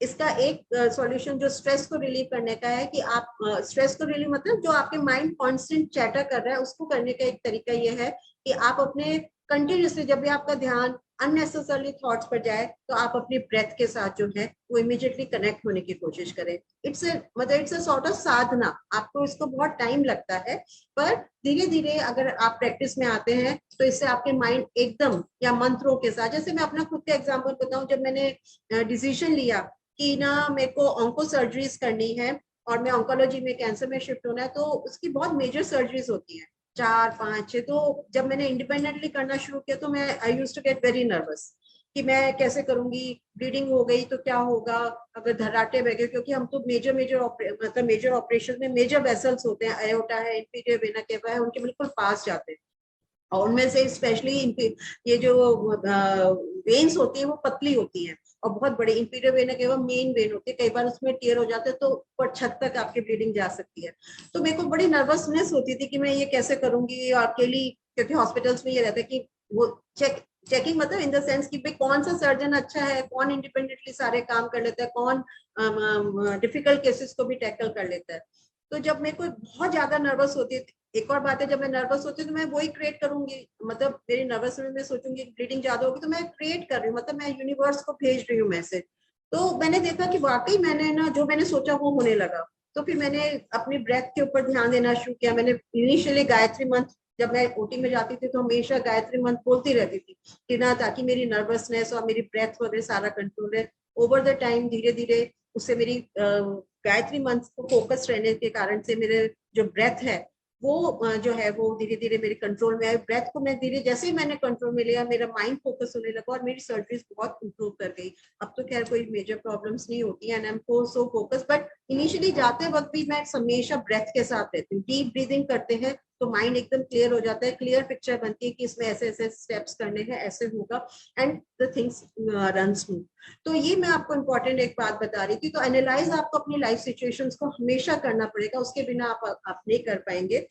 इसका एक सॉल्यूशन जो स्ट्रेस को रिलीव करने का है कि आप स्ट्रेस को रिलीव मतलब जो आपके माइंड कांस्टेंट चैटर कर रहा है उसको करने का एक तरीका ये है कि आप अपने कंटिन्यूसली जब भी आपका ध्यान अननेसेसरली थॉट्स पर जाए तो आप अपनी ब्रेथ के साथ जो है वो इमीडिएटली कनेक्ट होने की कोशिश करें। इट्स अ सॉर्ट ऑफ साधना। आपको इसको बहुत टाइम लगता है, पर धीरे धीरे अगर आप प्रैक्टिस में आते हैं तो इससे आपके माइंड एकदम, या मंत्रों के साथ, जैसे मैं अपना खुद का एग्जांपल बताऊं, जब मैंने डिसीजन लिया कि ना मेरे को ऑन्को सर्जरीज करनी है और मैं ऑन्कोलॉजी में, कैंसर में शिफ्ट होना है, तो उसकी बहुत मेजर सर्जरीज होती हैं, 4 5 6। तो जब मैंने इंडिपेंडेंटली करना शुरू किया तो मैं I used to get very nervous कि मैं कैसे करूंगी, ब्लीडिंग हो गई तो क्या होगा, अगर धर्राटे बह गए, क्योंकि हम तो मतलब मेजर ऑपरेशन में मेजर वेसल्स होते हैं, अयोटा है, इंफीरियर वेना केवा है, उनके बिल्कुल पास जाते हैं। और उनमें से स्पेशली ये जो वेन्स होती है वो पतली होती हैं और बहुत बड़ी, inferior vena cava main vein होती है, कई बार उसमें टीयर हो जाते हैं तो ऊपर छत तक आपकी ब्लीडिंग जा सकती है। तो मेरे को बड़ी नर्वसनेस होती थी कि मैं ये कैसे करूंगी अकेली, क्योंकि हॉस्पिटल्स में ये रहता है कि वो चेकिंग मतलब इन द सेंस कि भाई कौन सा सर्जन अच्छा है, कौन इंडिपेंडेंटली सारे काम कर लेता है, कौन डिफिकल्ट केसेस को भी टैकल कर लेता है। तो जब मेरे को बहुत ज्यादा नर्वस होती है, एक और बात है, जब मैं नर्वस होती हूँ तो मैं वही क्रिएट करूंगी, मतलब मेरी नर्वस में मैं सोचूंगी ब्लीडिंग ज्यादा होगी तो मैं क्रिएट कर रही हूँ, मतलब मैं यूनिवर्स को भेज रही हूँ मैसेज। तो मैंने देखा कि वाकई मैंने ना जो मैंने सोचा वो होने लगा। तो फिर मैंने अपनी ब्रेथ के ऊपर ध्यान देना शुरू किया। मैंने इनिशियली गायत्री मंत्र, जब मैं ओटी में जाती थी तो हमेशा गायत्री मंत्र बोलती रहती थी कि ना, ताकि मेरी नर्वसनेस और मेरी ब्रेथ वगैरह सारा कंट्रोल है। ओवर द टाइम धीरे धीरे उससे मेरी गायत्री मंत्र को फोकस रहने के कारण से मेरे जो ब्रेथ है वो जो है वो धीरे धीरे मेरे कंट्रोल में आए। ब्रेथ को मैं धीरे, जैसे ही मैंने कंट्रोल में लिया, मेरा माइंड फोकस होने लगा और मेरी सर्जरीज बहुत इंप्रूव कर गई। अब तो खैर कोई मेजर प्रॉब्लम्स नहीं होती and I am so focus. But initially जाते वक्त भी मैं हमेशा ब्रेथ के साथ रहती हूँ। डीप ब्रीदिंग करते हैं तो माइंड एकदम क्लियर हो जाता है, क्लियर पिक्चर बनती है कि इसमें ऐसे ऐसे स्टेप्स करने हैं, ऐसे होगा, and the things run smooth. तो ये मैं आपको इम्पोर्टेंट एक बात बता रही थी। तो एनालाइज आपको अपनी लाइफ सिचुएशंस को हमेशा करना पड़ेगा, उसके बिना आप नहीं कर पाएंगे।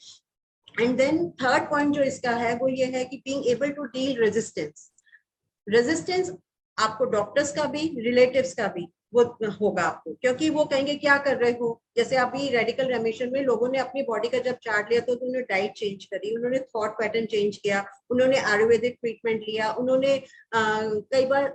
एंड देन थर्ड पॉइंट जो इसका है वो ये है कि being able to deal resistance आपको डॉक्टर्स का भी, रिलेटिव्स का भी वो होगा आपको, क्योंकि वो कहेंगे क्या कर रहे हो। जैसे अभी रेडिकल रेमिशन में लोगों ने अपनी बॉडी का जब चार्ट लिया तो उन्होंने डाइट चेंज करी, उन्होंने थॉट पैटर्न चेंज किया, उन्होंने आयुर्वेदिक ट्रीटमेंट लिया, उन्होंने कई बार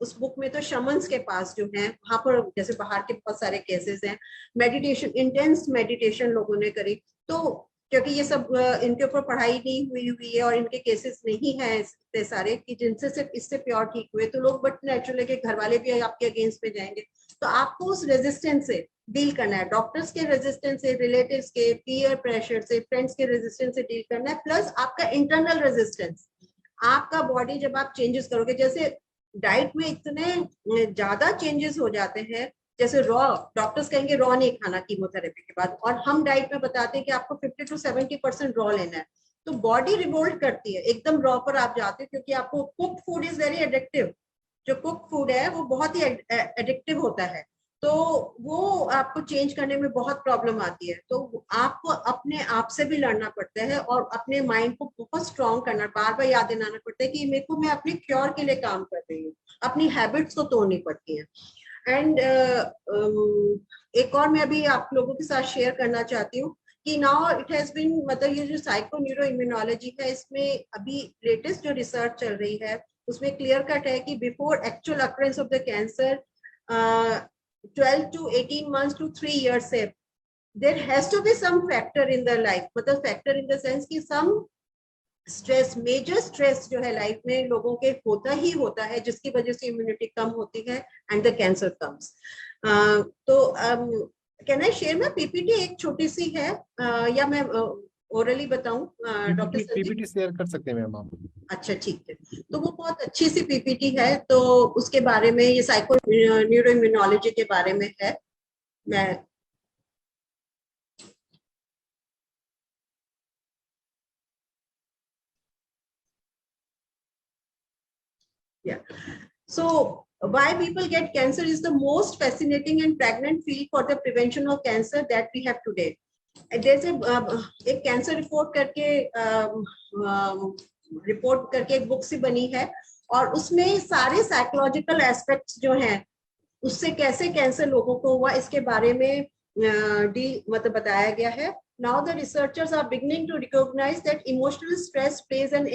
उस बुक में तो शमन्स के पास जो है वहां पर, जैसे बाहर के बहुत सारे केसेस हैं, मेडिटेशन, इंटेंस मेडिटेशन लोगों ने करी। तो क्योंकि ये सब इनके ऊपर पढ़ाई नहीं हुई है और इनके केसेस नहीं है इतने सारे कि जिनसे सिर्फ इससे प्योर ठीक हुए, तो लोग बट नेचुरल के घर वाले भी आपके अगेंस्ट में जाएंगे। तो आपको उस रेजिस्टेंस से डील करना है, डॉक्टर्स के रेजिस्टेंस से, रिलेटिव्स के, पीयर प्रेशर से, फ्रेंड्स के रेजिस्टेंस से डील करना है, प्लस आपका इंटरनल रेजिस्टेंस। आपका बॉडी जब आप चेंजेस करोगे, जैसे डाइट में इतने ज्यादा चेंजेस हो जाते हैं, जैसे रॉ, डॉक्टर्स कहेंगे रॉ नहीं खाना कीमोथेरेपी के बाद, और हम डाइट में बताते हैं कि आपको 50 to 70% रॉ लेना है। तो बॉडी रिवोल्ट करती है, एकदम रॉ पर आप जाते हो, क्योंकि आपको cooked food is very addictive. जो कुक फूड है वो बहुत ही एडिक्टिव होता है, तो वो आपको चेंज करने में बहुत प्रॉब्लम आती है। तो आपको अपने आप से भी लड़ना पड़ता है और अपने माइंड को बहुत स्ट्रॉन्ग करना, बार बार याद दिलाना पड़ता है कि मेरे को, मैं अपने क्योर के लिए काम कर रही हूँ, अपनी हैबिट्स को तोड़नी पड़ती है। एंड एक और मैं अभी आप लोगों के साथ शेयर करना चाहती हूँ कि नाउ इट हैज बीन, मतलब ये जो साइको न्यूरो इम्यूनोलॉजी है, इसमें अभी लेटेस्ट जो रिसर्च चल रही है उसमें क्लियर कट है कि before actual occurrence of the cancer 12 to 18 months to 3 years से there has to be some factor in the life, मतलब factor in the sense कि some स्ट्रेस, मेजर स्ट्रेस जो है लाइफ में लोगों के होता ही होता है, जिसकी वजह से इम्यूनिटी कम होती है एंड द कैंसर कम्स। तो कैन आई शेयर में पीपीटी एक छोटी सी है, या मैं ओरली बताऊं डॉक्टर संदीप? पीपीटी शेयर कर सकते हैं मैम आप। अच्छा ठीक है, तो वो बहुत अच्छी सी पीपीटी है, तो उसके बारे में, ये साइको न्यूरो इम्यूनोलॉजी के बारे में है। मैं Yeah. So why people get cancer is the most fascinating and pregnant field for the prevention of cancer that we have today. जैसे एक कैंसर रिपोर्ट करके एक बुक सी बनी है और उसमें सारे साइकोलॉजिकल एस्पेक्ट्स जो हैं उससे कैसे कैंसर लोगों को हुआ इसके बारे में मतलब बताया गया है. Now the researchers are beginning to recognize that emotional stress plays an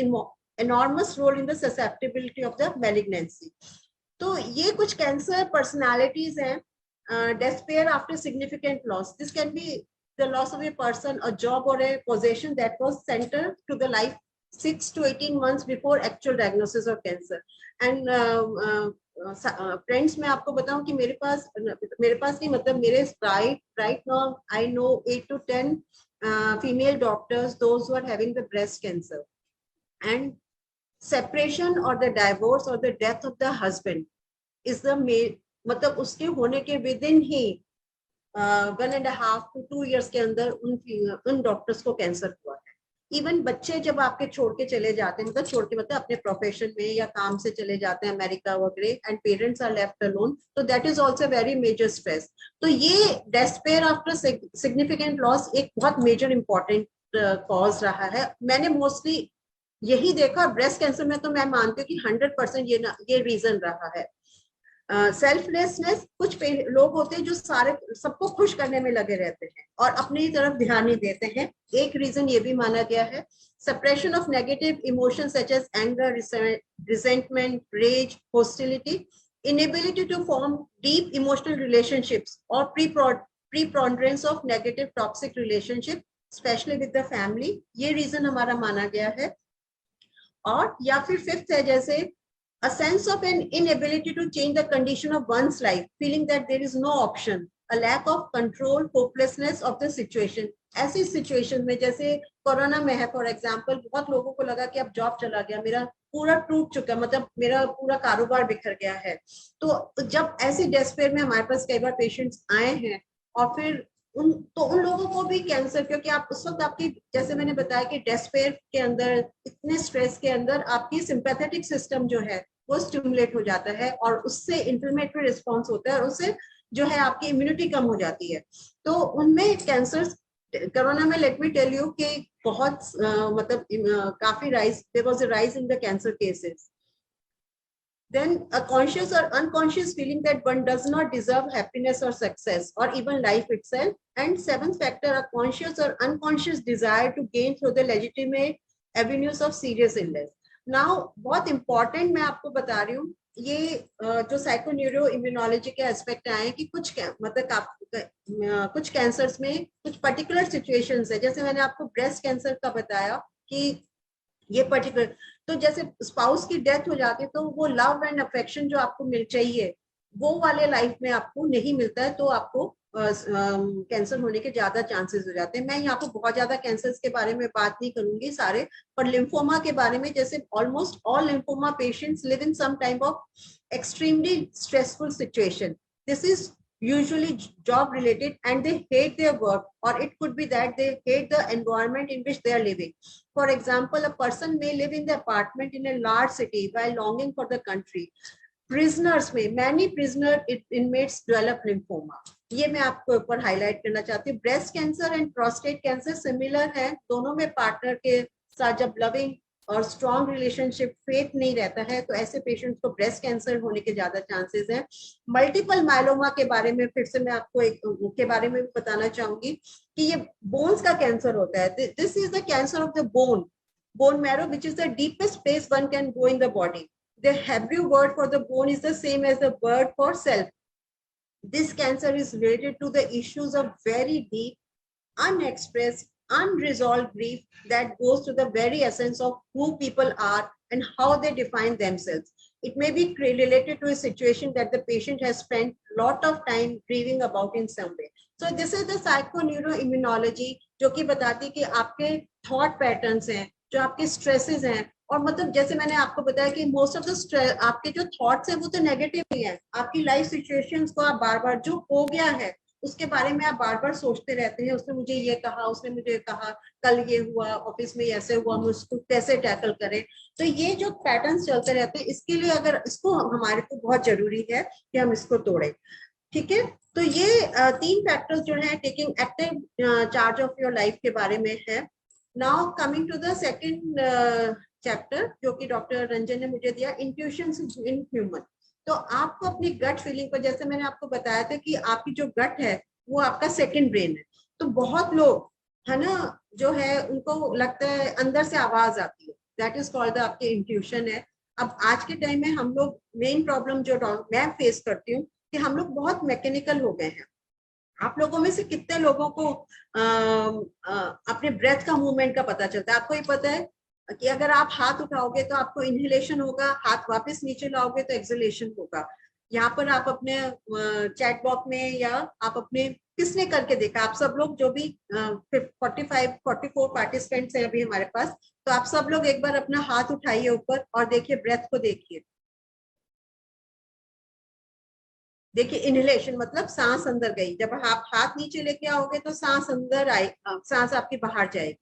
enormous role in the susceptibility of the malignancy. तो ये कुछ कैंसर पर्सनालिटीज हैं. Despair after significant loss. This can be the loss of a person, a job or a possession that was central to the life 6 to 18 months before actual diagnosis of cancer. And friends, मैं आपको बताऊं कि मेरे पास नहीं, मतलब मेरे right now I know 8 to 10 female doctors, those who are having the breast cancer, and separation or the divorce or the death of the husband is the main, मतलब उसके होने के within ही 1.5 to 2 years के अंदर उन doctors को cancer हुआ है. इवन बच्चे जब आपके छोड़ के चले जाते हैं, मतलब छोड़ के मतलब अपने प्रोफेशन में या काम से चले जाते हैं अमेरिका वगैरह, and parents are left alone, तो that is also very major stress. तो ये डेस्पेयर आफ्टर सिग्निफिकेंट लॉस एक बहुत मेजर इंपॉर्टेंट कॉज रहा है. मैंने मोस्टली यही देखा. ब्रेस्ट कैंसर में तो मैं मानती हूँ कि 100% ये रीजन रहा है. सेल्फलेसनेस. कुछ लोग होते हैं जो सबको खुश करने में लगे रहते हैं और अपनी तरफ ध्यान नहीं देते हैं. एक रीजन ये भी माना गया है. Suppression of negative emotions such as anger, resentment, rage, hostility, inability to form deep emotional relationships और preponderance of negative toxic relationship specially with the family. ये रीजन हमारा माना गया है. और या फिर फिफ्थ है जैसे a sense of an inability to change the condition of one's life, feeling that there is no option, a lack of control, hopelessness of the situation. ऐसी सिचुएशन में जैसे कोरोना में है फॉर एग्जांपल, बहुत लोगों को लगा कि अब जॉब चला गया, मेरा पूरा टूट चुका, मतलब मेरा पूरा कारोबार बिखर गया है. तो जब ऐसी डेस्पेयर में हमारे पास कई बार पेशेंट्स आए हैं और फिर उन लोगों को भी कैंसर, क्योंकि आप उस वक्त आपकी, जैसे मैंने बताया कि डेस्पेयर के अंदर, इतने स्ट्रेस के अंदर आपकी सिंपैथेटिक सिस्टम जो है वो स्टिमुलेट हो जाता है और उससे इंफ्लेमेटरी रिस्पॉन्स होता है और उससे जो है आपकी इम्यूनिटी कम हो जाती है. तो उनमें कैंसर कोरोना में लेट मी टेल यू कि बहुत मतलब काफी rise, there was a rise in the cancer cases. Then a conscious or unconscious feeling that one does not deserve happiness or success or even life itself. And seventh factor, a conscious or unconscious desire to gain through the legitimate avenues of serious illness. Now बहुत important मैं आपको बता रही हूँ, ये जो साइकोन्यूरो immunology के aspect आए कि कुछ मतलब कुछ कैंसर्स में कुछ पर्टिकुलर सिचुएशंस है. जैसे मैंने आपको ब्रेस्ट कैंसर का बताया कि ये पर्टिकुलर, तो जैसे स्पाउस की डेथ हो जाती है तो वो लव एंड अफेक्शन जो आपको मिल चाहिए वो वाले लाइफ में आपको नहीं मिलता है, तो आपको कैंसर होने के ज्यादा चांसेस हो जाते हैं. मैं यहाँ पे बहुत ज्यादा कैंसर्स के बारे में बात नहीं करूंगी सारे, पर लिम्फोमा के बारे में, जैसे almost all lymphoma patients live in some type of extremely stressful situation. This is usually job related and they hate their work, or it could be that they hate the environment in which they are living. For example, a person may live in the apartment in a large city while longing for the country. Prisoners में many prisoner inmates develop lymphoma. ये मैं आपको ऊपर highlight करना चाहती हूँ. Breast cancer and prostate cancer similar है. दोनों में पार्टनर के साथ जब लविंग और स्ट्रॉन्ग रिलेशनशिप, फेथ नहीं रहता है, तो ऐसे पेशेंट्स को ब्रेस्ट कैंसर होने के ज्यादा चांसेस हैं. मल्टीपल मायलोमा के बारे में फिर से मैं आपको एक के बारे में भी बताना चाहूंगी कि ये बोन्स का कैंसर होता है. This is the cancer of the bone marrow, which is the deepest place one can go in the body. The Hebrew word for the bone is the same as the word for self. This cancer is related to the issues of very deep, unexpressed, unresolved grief that goes to the very essence of who people are and how they define themselves. It may be related to a situation that the patient has spent a lot of time grieving about in some way. So this is the psychoneuroimmunology जो कि बताती है कि आपके thought patterns हैं, जो आपके stresses हैं, और मतलब जैसे मैंने आपको बताया कि मोस्ट ऑफ द आपके जो थॉट्स है वो तो नेगेटिव ही है. आपकी लाइफ सिचुएशंस को आप बार बार जो हो गया है उसके बारे में आप बार बार सोचते रहते हैं, उसने मुझे ये कहा, उसने मुझे कहा, कल ये हुआ, ऑफिस में ऐसे हुआ, मुझको कैसे टैकल करें। तो ये जो पैटर्न्स चलते रहते हैं, इसके लिए अगर इसको हमारे को बहुत जरूरी है कि हम इसको तोड़ें। ठीक है, तो ये 3 फैक्टर्स जो है taking active charge of your life के बारे में है। Now coming to the second chapter जो कि डॉक्टर रंजन ने मुझे दिया, इंट्यूशंस इन ह्यूमन। तो आपको अपनी गट फीलिंग पर, जैसे मैंने आपको बताया था कि आपकी जो गट है वो आपका सेकंड ब्रेन है। तो बहुत लोग है ना जो है उनको लगता है अंदर से आवाज आती है, दैट इज कॉल्ड आपके इंट्यूशन है। अब आज के टाइम में हम लोग मेन प्रॉब्लम जो मैं फेस करती हूँ कि हम लोग बहुत मैकेनिकल हो गए हैं। आप लोगों में से कितने लोगों को अपने ब्रेथ का मूवमेंट का पता चलता है? आपको ये पता है कि अगर आप हाथ उठाओगे तो आपको इनहेलेशन होगा, हाथ वापस नीचे लाओगे तो एक्सहेलेशन होगा। यहाँ पर आप अपने चैट बॉक्स में या आप अपने किसने करके देखा, आप सब लोग जो भी 44 पार्टिसिपेंट्स हैं अभी हमारे पास, तो आप सब लोग एक बार अपना हाथ उठाइए ऊपर और देखिए ब्रेथ को देखिए। देखिए इनहेलेशन मतलब सांस अंदर गई, जब आप हाथ नीचे लेके आओगे तो सांस अंदर आई, सांस आपकी बाहर जाएगी।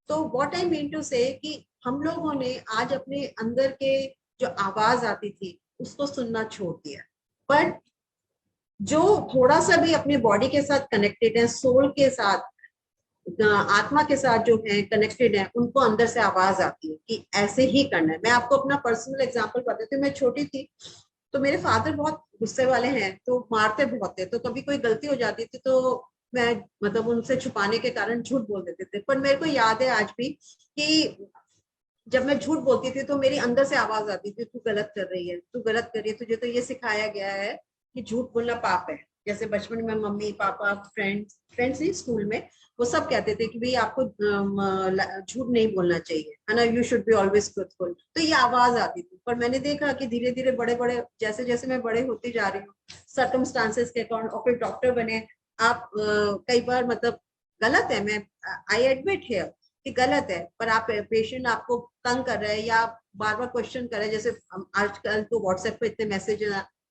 तो व्हाट आई मीन टू से कि हम लोगों ने आज अपने अंदर के जो आवाज आती थी उसको सुनना छोड़ दिया। पर जो थोड़ा सा भी अपने बॉडी के साथ कनेक्टेड है, सोल के साथ, आत्मा के साथ जो है कनेक्टेड है, उनको अंदर से आवाज आती है कि ऐसे ही करना है। मैं आपको अपना पर्सनल एग्जांपल बताती हूँ। मैं छोटी थी तो मेरे फादर बहुत गुस्से वाले हैं, तो मारते बहुत थे। तो कभी कोई गलती हो जाती थी तो मैं मतलब उनसे छुपाने के कारण झूठ बोल देते थे। पर मेरे को याद है आज भी कि जब मैं झूठ बोलती थी तो मेरी अंदर से आवाज आती थी, तू गलत कर रही है, तू गलत कर रही है, तुझे तो ये सिखाया गया है कि झूठ बोलना पाप है। जैसे बचपन में मम्मी पापा फ्रेंड्स नहीं, स्कूल में वो सब कहते थे कि भाई आपको झूठ नहीं बोलना चाहिए, है ना, you should be always truthful. तो ये आवाज आती थी। पर मैंने देखा कि धीरे धीरे बड़े बड़े जैसे जैसे मैं बड़े होती जा रही हूँ, सर्कमस्टांसेस के अकॉर्डिंग, और फिर डॉक्टर बने आप, कई बार मतलब गलत है, मैं आई एडमिट है कि गलत है, पर आप पेशेंट आपको तंग कर रहे हैं या बार बार क्वेश्चन कर रहे हैं। जैसे आजकल तो व्हाट्सएप पे इतने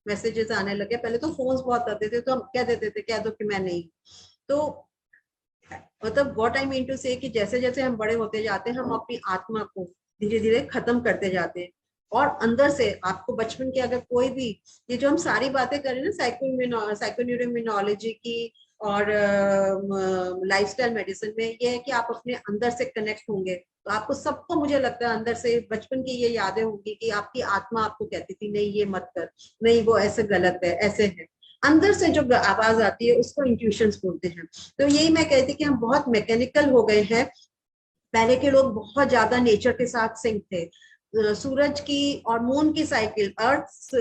मैसेजेस आने लगे, पहले तो फोन्स बहुत आते थे तो हम कह देते थे कह दो कि मैं नहीं। तो मतलब व्हाट आई मीन टू से कि जैसे जैसे हम बड़े होते जाते हैं हम अपनी आत्मा को धीरे धीरे खत्म करते जाते हैं। और अंदर से आपको बचपन के अगर कोई भी ये जो हम सारी बातें करें ना साइकोन्यूरोइम्यूनोलॉजी की और लाइफस्टाइल मेडिसिन में, ये है कि आप अपने अंदर से कनेक्ट होंगे तो आपको सबको, मुझे लगता है अंदर से बचपन की ये यादें होंगी कि आपकी आत्मा आपको कहती थी नहीं ये मत कर, नहीं वो ऐसे गलत है, ऐसे है। अंदर से जो आवाज आती है उसको इंट्यूशंस बोलते हैं। तो यही मैं कहती कि हम बहुत मैकेनिकल हो गए हैं। पहले के लोग बहुत ज्यादा नेचर के साथ सिंक थे। सूरज की और मून की साइकिल, अर्थ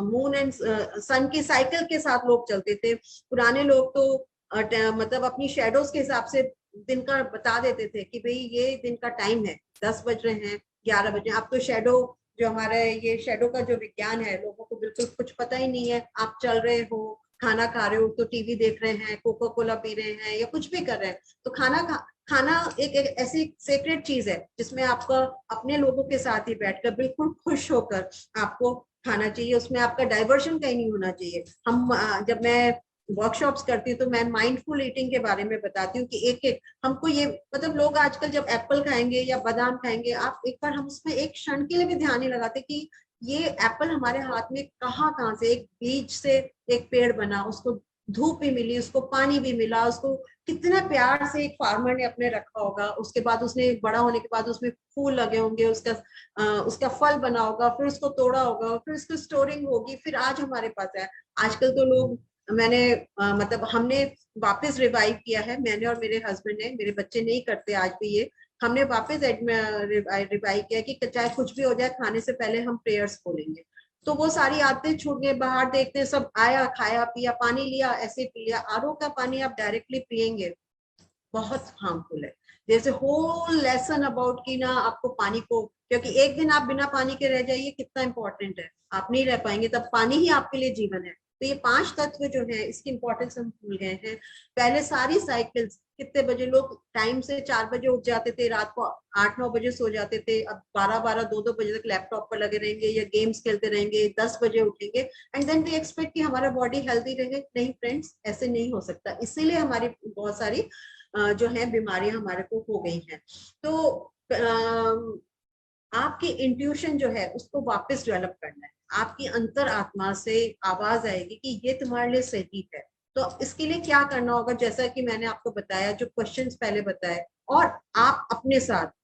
मून एंड सन की साइकिल के साथ लोग चलते थे। पुराने लोग तो मतलब अपनी शेडोज के हिसाब से दिन का बता देते थे कि भाई ये दिन का टाइम है, 10 बज रहे हैं, 11 बज रहे हैं। अब तो शेडो जो हमारे ये शेडो का जो विज्ञान है, लोगों को बिल्कुल कुछ पता ही नहीं है। आप चल रहे हो, खाना खा रहे हो तो टीवी देख रहे हैं, कोका कोला पी रहे हैं या कुछ भी कर रहे हैं। तो खाना एक ऐसी सेक्रेट चीज है जिसमें आपका अपने लोगों के साथ ही बैठकर बिल्कुल खुश होकर आपको खाना चाहिए। उसमें आपका डाइवर्शन कहीं नहीं होना चाहिए। हम जब मैं वर्कशॉप्स करती हूँ तो मैं माइंडफुल ईटिंग के बारे में बताती हूँ कि एक एक हमको ये मतलब लोग आजकल जब एप्पल खाएंगे या बादाम खाएंगे, आप एक बार हम उसमें एक क्षण के लिए भी ध्यान नहीं लगाते कि ये एप्पल हमारे हाथ में कहाँ से एक बीज से एक पेड़ बना, उसको धूप भी मिली, उसको पानी भी मिला, उसको कितना प्यार से एक फार्मर ने अपने रखा होगा। उसके बाद उसने बड़ा होने के बाद उसमें फूल लगे होंगे, उसका फल बना होगा, फिर उसको तोड़ा होगा, फिर उसकी स्टोरिंग होगी, फिर आज हमारे पास है। आजकल तो लोग मैंने मतलब हमने वापस रिवाइव किया है, मैंने और मेरे हस्बैंड ने, मेरे बच्चे नहीं करते आज भी ये, हमने वापस रिवाइव किया कि चाहे कुछ भी हो जाए खाने से पहले हम प्रेयर्स बोलेंगे। तो वो सारी आदतें छूट गई। बाहर देखते सब आया, खाया पिया, पानी लिया, ऐसे पी लिया। आरओ का पानी आप डायरेक्टली पियेंगे बहुत हार्मफुल है। जैसे होल लेसन अबाउट की ना आपको पानी को, क्योंकि एक दिन आप बिना पानी के रह जाइए कितना इंपॉर्टेंट है, आप नहीं रह पाएंगे, तब पानी ही आपके लिए जीवन है। तो ये 5 तत्व जो है इसकी इंपॉर्टेंस हम भूल गए हैं। पहले सारी साइकिल्स, कितने बजे लोग टाइम से 4 बजे उठ जाते थे, रात को 8-9 बजे सो जाते थे, अब 12-12 2-2 बजे तक लैपटॉप पर लगे रहेंगे या गेम्स खेलते रहेंगे, 10 बजे उठेंगे एंड देन वी एक्सपेक्ट कि हमारा बॉडी हेल्दी रहे। नहीं फ्रेंड्स, ऐसे नहीं हो सकता। इसीलिए हमारी बहुत सारी जो है बीमारियां हमारे को हो गई हैं। तो आपकी इंट्यूशन जो है उसको वापस डेवलप करना है। आपकी अंतर आत्मा से आवाज आएगी कि ये तुम्हारे लिए सही है। तो इसके लिए क्या करना होगा, जैसा कि मैंने आपको बताया, जो क्वेश्चंस पहले बताए, और आप अपने साथ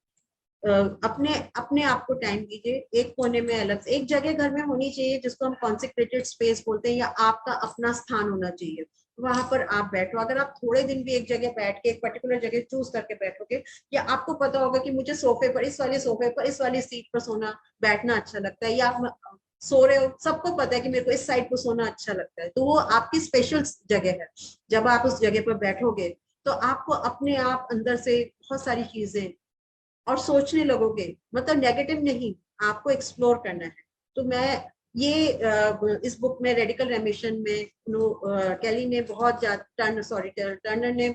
अपने अपने आप को टाइम दीजिए। एक कोने में अलग से एक जगह घर में होनी चाहिए जिसको हम कॉन्सेक्रेटेड स्पेस बोलते हैं, या आपका अपना स्थान होना चाहिए, वहां पर आप बैठो। अगर आप थोड़े दिन भी एक जगह बैठ के एक पर्टिकुलर जगह चूज करके बैठोगे, या आपको पता होगा कि मुझे सोफे पर, इस वाले सोफे पर, इस वाली सीट पर सोना बैठना अच्छा लगता है, या आप सो रहे हो, सबको पता है कि मेरे को इस साइड पर सोना अच्छा लगता है, तो वो आपकी स्पेशल जगह है। जब आप उस जगह पर बैठोगे तो आपको अपने आप अंदर से बहुत सारी चीजें और सोचने लगोगे, मतलब नेगेटिव नहीं, आपको एक्सप्लोर करना है। तो मैं ये इस बुक में रेडिकल रेमिशन में कैली ने बहुत टर्नर ने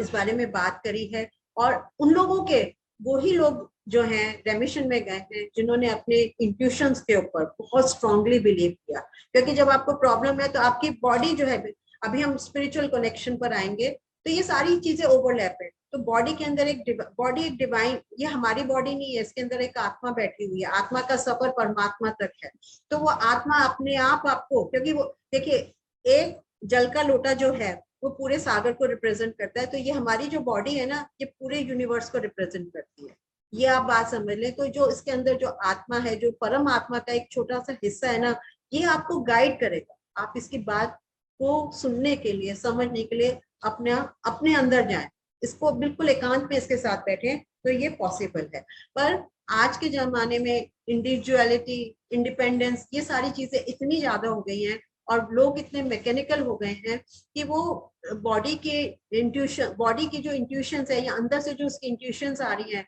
इस बारे में बात करी है। और उन लोगों के, वो ही लोग जो हैं रेमिशन में गए हैं जिन्होंने अपने इंट्यूशंस के ऊपर बहुत स्ट्रांगली बिलीव किया। क्योंकि जब आपको प्रॉब्लम है तो आपकी बॉडी जो है, अभी हम स्पिरिचुअल कनेक्शन पर आएंगे, तो ये सारी चीजें ओवरलैप है। तो बॉडी के अंदर एक डिवाइन, ये हमारी बॉडी नहीं है, इसके अंदर एक आत्मा बैठी हुई है। आत्मा का सफर परमात्मा तक है। तो वो आत्मा अपने आप आपको, क्योंकि वो देखिए, एक जल का लोटा जो है वो पूरे सागर को रिप्रेजेंट करता है, तो ये हमारी जो बॉडी है ना, ये पूरे यूनिवर्स को रिप्रेजेंट करती है। ये आप बात समझ लें। तो जो इसके अंदर जो आत्मा है, जो परम आत्मा का एक छोटा सा हिस्सा है ना, ये आपको गाइड करेगा। आप इसकी बात को सुनने के लिए, समझने के लिए अपने अंदर जाएं, इसको बिल्कुल एकांत में इसके साथ बैठे, तो ये पॉसिबल है। पर आज के जमाने में इंडिविजुअलिटी, इंडिपेंडेंस, ये सारी चीजें इतनी ज्यादा हो गई हैं और लोग इतने मैकेनिकल हो गए हैं कि वो बॉडी की जो इंट्यूशंस है, या अंदर से जो उसकी इंट्यूशंस आ रही हैं,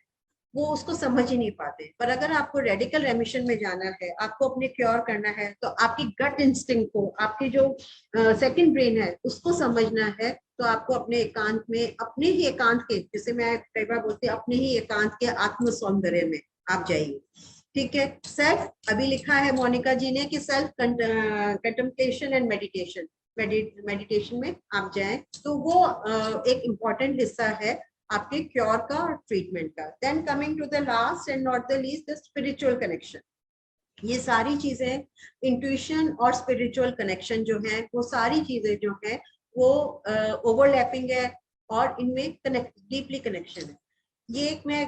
वो उसको समझ ही नहीं पाते। पर अगर आपको रेडिकल रेमिशन में जाना है, आपको अपने क्योर करना है, तो आपकी गट इंस्टिंक्ट को, आपकी जो सेकंड ब्रेन है, उसको समझना है। तो आपको अपने एकांत में, अपने ही एकांत के, जैसे मैं कई बार बोलती हूँ, अपने ही एकांत के आत्म सौंदर्य में आप जाइए। ठीक है। सेल्फ, अभी लिखा है मोनिका जी ने कि self contemplation and meditation, meditation में आप जाएं, तो वो एक इम्पॉर्टेंट हिस्सा है आपके क्योर का और ट्रीटमेंट का। Then coming to the last and not the least, the spiritual connection. ये सारी चीजें, इंट्यूशन और स्पिरिचुअल कनेक्शन जो है, वो सारी चीजें जो है वो ओवरलैपिंग है और इनमें डीपली कनेक्शन है। ये एक मैं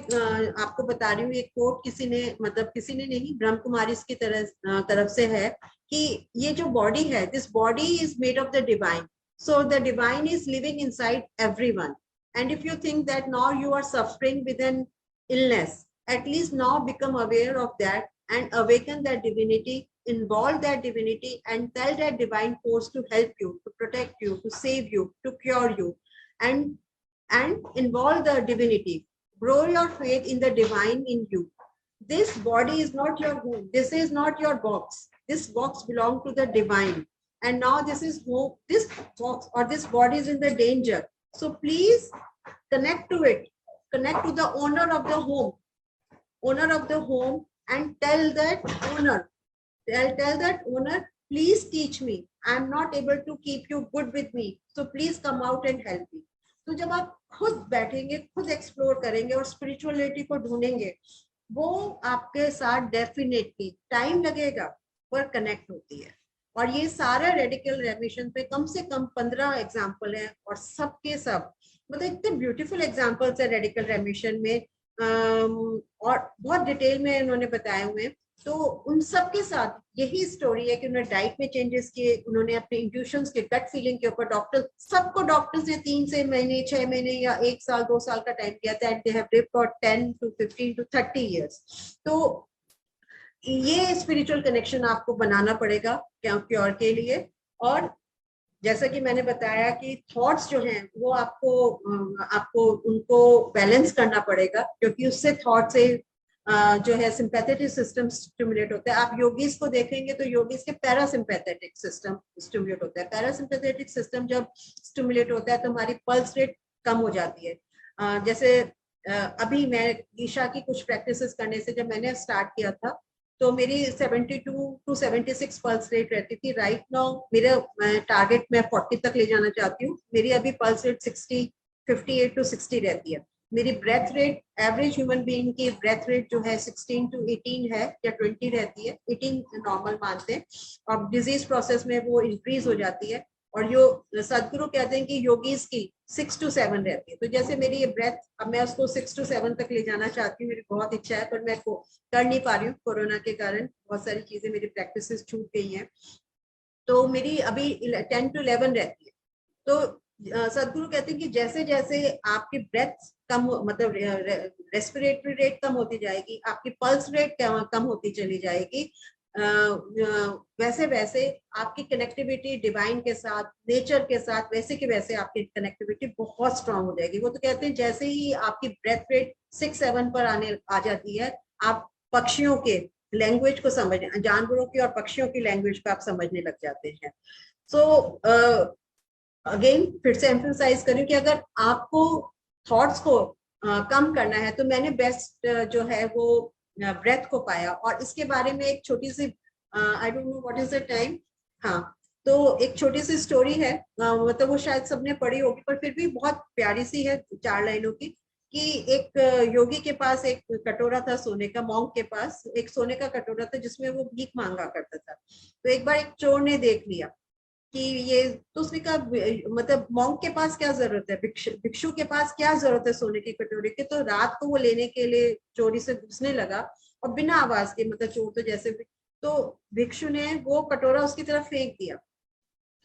आपको बता रही हूँ, एक कोट किसी ने, मतलब किसी ने नहीं, ब्रह्म कुमारी की तरफ से है कि ये जो बॉडी है, this body is made of the divine, so the divine is living inside everyone. And if you think that now you are suffering with an illness, at least now become aware of that and awaken that divinity, involve that divinity and tell that divine force to help you, to protect you, to save you, to cure you, and involve the divinity. Grow your faith in the divine in you. This body is not your home. This is not your box. This box belongs to the divine. And now this is home. This box or this body is in the danger. So please connect to it, connect to the owner of the home, and tell that owner, please teach me. I am not able to keep you good with me, so please come out and help me. तो जब आप खुद बैठेंगे, खुद explore करेंगे और spirituality को ढूंढेंगे, वो आपके साथ डेफिनेटली टाइम लगेगा पर कनेक्ट होती है। और ये सारा रेडिकल रेमिशन पे कम से कम 15 एग्जाम्पल है, और सबके सब मतलब इतने ब्यूटीफुल एग्जाम्पल्स है रेडिकल रेमिशन में, और बहुत डिटेल में इन्होंने बताए हुए हैं। तो उन सब के साथ यही स्टोरी है कि उन्होंने डाइट में चेंजेस किए, उन्होंने अपने इंट्यूशंस के, गट फीलिंग के ऊपर सबको डॉक्टर्स ने 3 से महीने 6 महीने या 1 साल 2 साल का टाइम दिया था, and they have lived for 10 to 15 to 30 years। तो ये स्पिरिचुअल कनेक्शन आपको बनाना पड़ेगा क्योर के लिए। और जैसा कि मैंने बताया कि थॉट्स जो हैं वो आपको उनको बैलेंस करना पड़ेगा, क्योंकि उससे थॉट से जो है सिंपैथेटिक सिस्टम स्टिमुलेट होता है। आप योगीज को देखेंगे तो योगीज के पैरासिम्पैथेटिक सिस्टम स्टिमुलेट होता है। पैरासिम्पैथेटिक सिस्टम जब स्टिमुलेट होता है तो हमारी पल्स रेट कम हो जाती है। जैसे अभी मैं ईशा की कुछ प्रैक्टिसेस करने से जब मैंने स्टार्ट किया था तो मेरी 72 टू 76 पल्स रेट रहती थी। राइट नाउ मेरा टारगेट मैं 40 तक ले जाना चाहती हूँ। मेरी अभी पल्स रेट 58 टू 60 रहती है। मेरी breath rate, average human being की ब्रेथ रेट जो है 16 टू 18 है या 20 रहती है। 18 नॉर्मल मानते हैं और डिजीज प्रोसेस में वो इंक्रीज हो जाती है। और जो सदगुरु कहते हैं कि योगीज की 6 टू 7 रहती है। तो जैसे मेरी ये ब्रेथ, अब मैं उसको 6 टू 7 तक ले जाना चाहती हूँ। मेरी बहुत इच्छा है पर मैं कर नहीं पा रही हूँ। कोरोना के कारण बहुत सारी चीजें, मेरी प्रैक्टिसेस छूट गई हैं। तो मेरी अभी 10 टू 11 रहती है। तो सदगुरु कहते हैं कि जैसे जैसे आपकी ब्रेथ कम मतलब रेस्पिरेटरी रेट कम होती जाएगी, आपकी पल्स रेट कम होती चली जाएगी, वैसे वैसे आपकी कनेक्टिविटी डिवाइन के साथ, नेचर के साथ, वैसे के वैसे आपकी कनेक्टिविटी बहुत स्ट्रांग हो जाएगी। वो तो कहते हैं जैसे ही आपकी ब्रेथ रेट 6-7 पर आ जाती है, आप पक्षियों के लैंग्वेज को समझ, जानवरों की और पक्षियों की लैंग्वेज को आप समझने लग जाते हैं। सो अगेन फिर से एम्फसाइज करूं कि अगर आपको थॉट्स को कम करना है तो मैंने बेस्ट जो है वो ब्रेथ को पाया। और इसके बारे में एक छोटी सी, I don't know what is the time, हाँ, तो एक छोटी सी स्टोरी है, मतलब वो शायद सबने पढ़ी होगी पर फिर भी बहुत प्यारी सी है, 4 लाइनों की। कि एक योगी के पास एक कटोरा था सोने का, मॉन्क के पास एक सोने का कटोरा था जिसमें वो भीख मांगा करता था। तो एक बार एक चोर ने देख लिया कि ये, तो उसने कहा मतलब मॉन्क के पास क्या जरूरत है, भिक्षु के पास क्या जरूरत है सोने की कटोरे की। तो रात को वो लेने के लिए चोरी से घुसने लगा और बिना आवाज के, मतलब चोर तो जैसे भी, तो भिक्षु ने वो कटोरा उसकी तरफ फेंक दिया,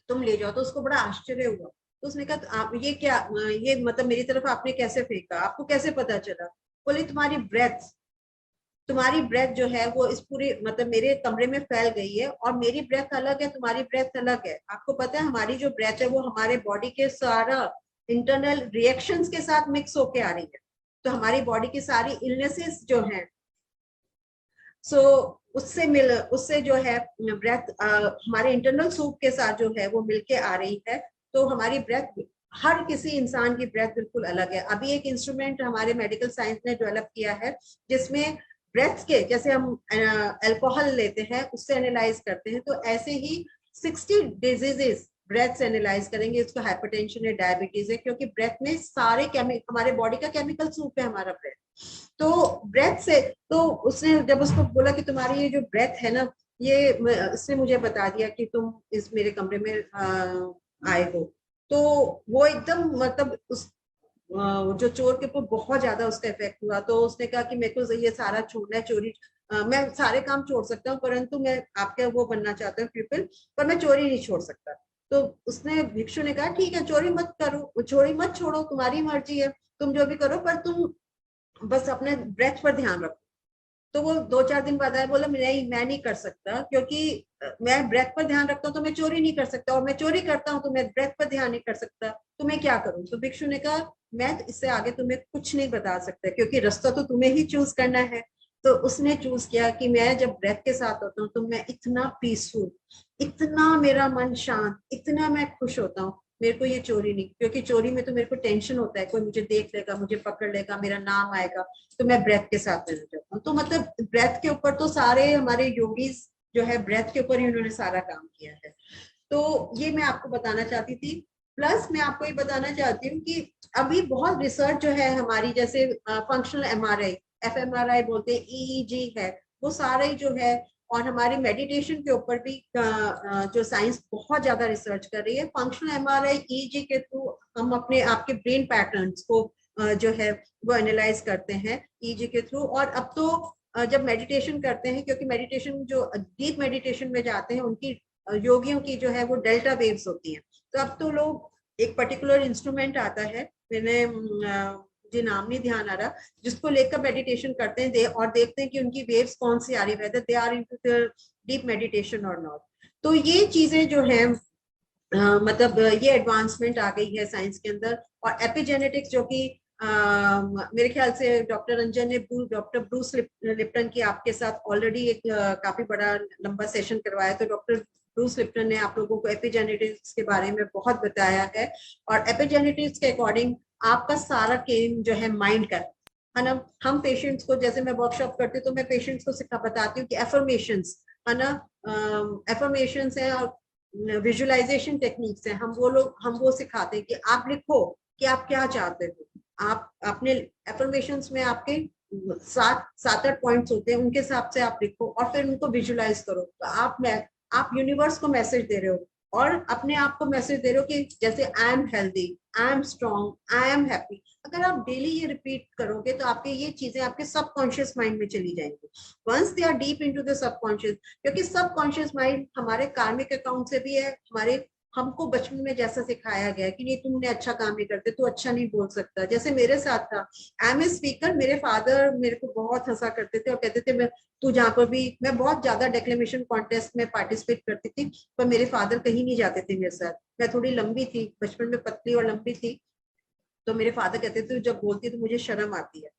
तुम ले जाओ। तो उसको बड़ा आश्चर्य हुआ। तो उसने कहा आप ये क्या, ये मतलब मेरी तरफ आपने कैसे फेंका, आपको कैसे पता चला? बोले तुम्हारी ब्रेथ जो है वो इस पूरे मतलब मेरे कमरे में फैल गई है और मेरी ब्रेथ अलग है, तुम्हारी ब्रेथ अलग है। आपको पता है हमारी जो ब्रेथ है वो हमारे बॉडी के सारा इंटरनल रिएक्शंस के साथ मिक्स होके आ रही है। तो हमारी बॉडी की सारी इलनेसेस जो हैं, उससे जो है ब्रेथ हमारे इंटरनल सूप के साथ जो है वो मिलके आ रही है। तो हमारी ब्रेथ, हर किसी इंसान की ब्रेथ बिल्कुल अलग है। अभी एक इंस्ट्रूमेंट हमारे मेडिकल साइंस ने डेवलप किया है जिसमें ब्रेथ के, जैसे हम अल्कोहल लेते हैं उससे एनालाइज करते हैं, तो ऐसे ही 60 डिजीजेस ब्रेथ से एनालाइज करेंगे। इसको हाइपरटेंशन है, डायबिटीज है, क्योंकि ब्रेथ में सारे हमारे बॉडी का केमिकल सूप है हमारा ब्रेथ। तो ब्रेथ से, तो उसने जब उसको बोला कि तुम्हारी ये जो ब्रेथ है ना, ये इसने मुझे बता दिया कि तुम इस मेरे कमरे में आए हो। तो वो एकदम मतलब उस जो चोर के ऊपर बहुत ज्यादा उसका इफेक्ट हुआ। तो उसने कहा कि मेरे को ये सारा छोड़ना है, चोरी मैं सारे काम छोड़ सकता हूँ परंतु मैं आपके वो बनना चाहता हूँ पीपल, पर मैं चोरी नहीं छोड़ सकता। तो उसने, भिक्षु ने कहा ठीक है चोरी मत करो, चोरी मत छोड़ो, तुम्हारी मर्जी है, तुम जो भी करो, पर तुम बस अपने ब्रेथ पर ध्यान रखो। तो वो 2-4 दिन बाद आया, बोला नहीं मैं नहीं कर सकता, क्योंकि मैं ब्रेथ पर ध्यान रखता हूँ तो मैं चोरी नहीं कर सकता, और मैं चोरी करता हूँ तो मैं ब्रेथ पर ध्यान नहीं कर सकता, तो मैं क्या करूँ? तो भिक्षु ने कहा मैं इससे आगे तुम्हें कुछ नहीं बता सकता, क्योंकि रास्ता तो तुम्हें ही चूज करना है। तो उसने चूज किया कि मैं जब ब्रेथ के साथ होता हूँ तो मैं इतना पीसफुल, इतना मेरा मन शांत, इतना मैं खुश होता हूँ, मेरे को ये चोरी नहीं, क्योंकि चोरी में तो मेरे को टेंशन होता है, कोई मुझे देख लेगा, मुझे पकड़ लेगा, मेरा नाम आएगा। तो मैं ब्रेथ के साथ रहना चाहता हूँ। तो मतलब ब्रेथ के ऊपर तो सारे हमारे योगीज जो है ब्रेथ के ऊपर ही उन्होंने सारा काम किया है। तो ये मैं आपको बताना चाहती थी। प्लस मैं आपको ये बताना चाहती हूँ कि अभी बहुत रिसर्च जो है हमारी, जैसे फंक्शनल एमआरआई, एफएमआरआई बोलते हैं, ईईजी है, वो सारे जो है, और हमारी मेडिटेशन के ऊपर भी जो साइंस बहुत ज्यादा रिसर्च कर रही है। फंक्शनल एमआरआई, ईईजी के थ्रू हम अपने आपके ब्रेन पैटर्न्स को जो है वो एनालाइज करते हैं ईईजी के थ्रू। और अब तो जब मेडिटेशन करते हैं, क्योंकि मेडिटेशन जो डीप मेडिटेशन में जाते हैं उनकी योगियों की जो है वो डेल्टा वेव्स होती हैं। तो अब तो लोग, एक पर्टिकुलर इंस्ट्रूमेंट आता है, मैंने मुझे नाम नहीं ध्यान आ रहा, जिसको लेकर मेडिटेशन करते हैं और देखते हैं कि उनकी वेव्स कौन सी आ रही है, they are into the deep meditation और नॉट। तो ये चीजें जो है मतलब ये एडवांसमेंट आ गई है साइंस के अंदर। और एपिजेनेटिक्स जो कि मेरे ख्याल से डॉक्टर रंजन ने डॉक्टर ब्रूस लिप्टन की आपके साथ ऑलरेडी एक काफी बड़ा लंबा सेशन करवाया, तो डॉक्टर ब्रूस लिप्टन ने आप लोगों को एपिजेनेटिक्स के बारे में बहुत बताया है। और एपिजेनेटिक्स के अकॉर्डिंग आपका सारा गेम जो है माइंड का है ना। हम पेशेंट्स को, जैसे मैं वर्कशॉप करती हूँ तो मैं पेशेंट्स को बताती हूँ कि एफर्मेशंस है ना, एफर्मेशंस है और विजुअलाइजेशन टेक्निक्स है, हम वो सिखाते हैं कि आप लिखो कि आप क्या चाहते हो। आप अपने एफर्मेशंस में आपके 7-8 पॉइंट्स होते हैं, उनके हिसाब से आप लिखो और फिर उनको विजुअलाइज करो। तो आप यूनिवर्स को मैसेज दे रहे हो और अपने आप को मैसेज दे रहे हो कि जैसे I am healthy, I am strong, I am happy. अगर आप डेली ये रिपीट करोगे तो आपके ये चीजें आपके सबकॉन्शियस माइंड में चली जाएंगी। Once they are deep into the subconscious, क्योंकि सबकॉन्शियस माइंड हमारे कार्मिक अकाउंट से भी है, हमारे हमको बचपन में जैसा सिखाया गया कि नहीं तुमने अच्छा काम नहीं करते, तू अच्छा नहीं बोल सकता। जैसे मेरे साथ था, आई एम ए स्पीकर, मेरे फादर मेरे को बहुत हंसा करते थे और कहते थे मैं तू जहाँ पर भी, मैं बहुत ज्यादा डेक्लेमेशन कॉन्टेस्ट में पार्टिसिपेट करती थी, पर मेरे फादर कहीं नहीं जाते थे मेरे साथ। मैं थोड़ी लंबी थी, बचपन में पतली और लंबी थी, तो मेरे फादर कहते थे जब बोलती तो मुझे शर्म आती है।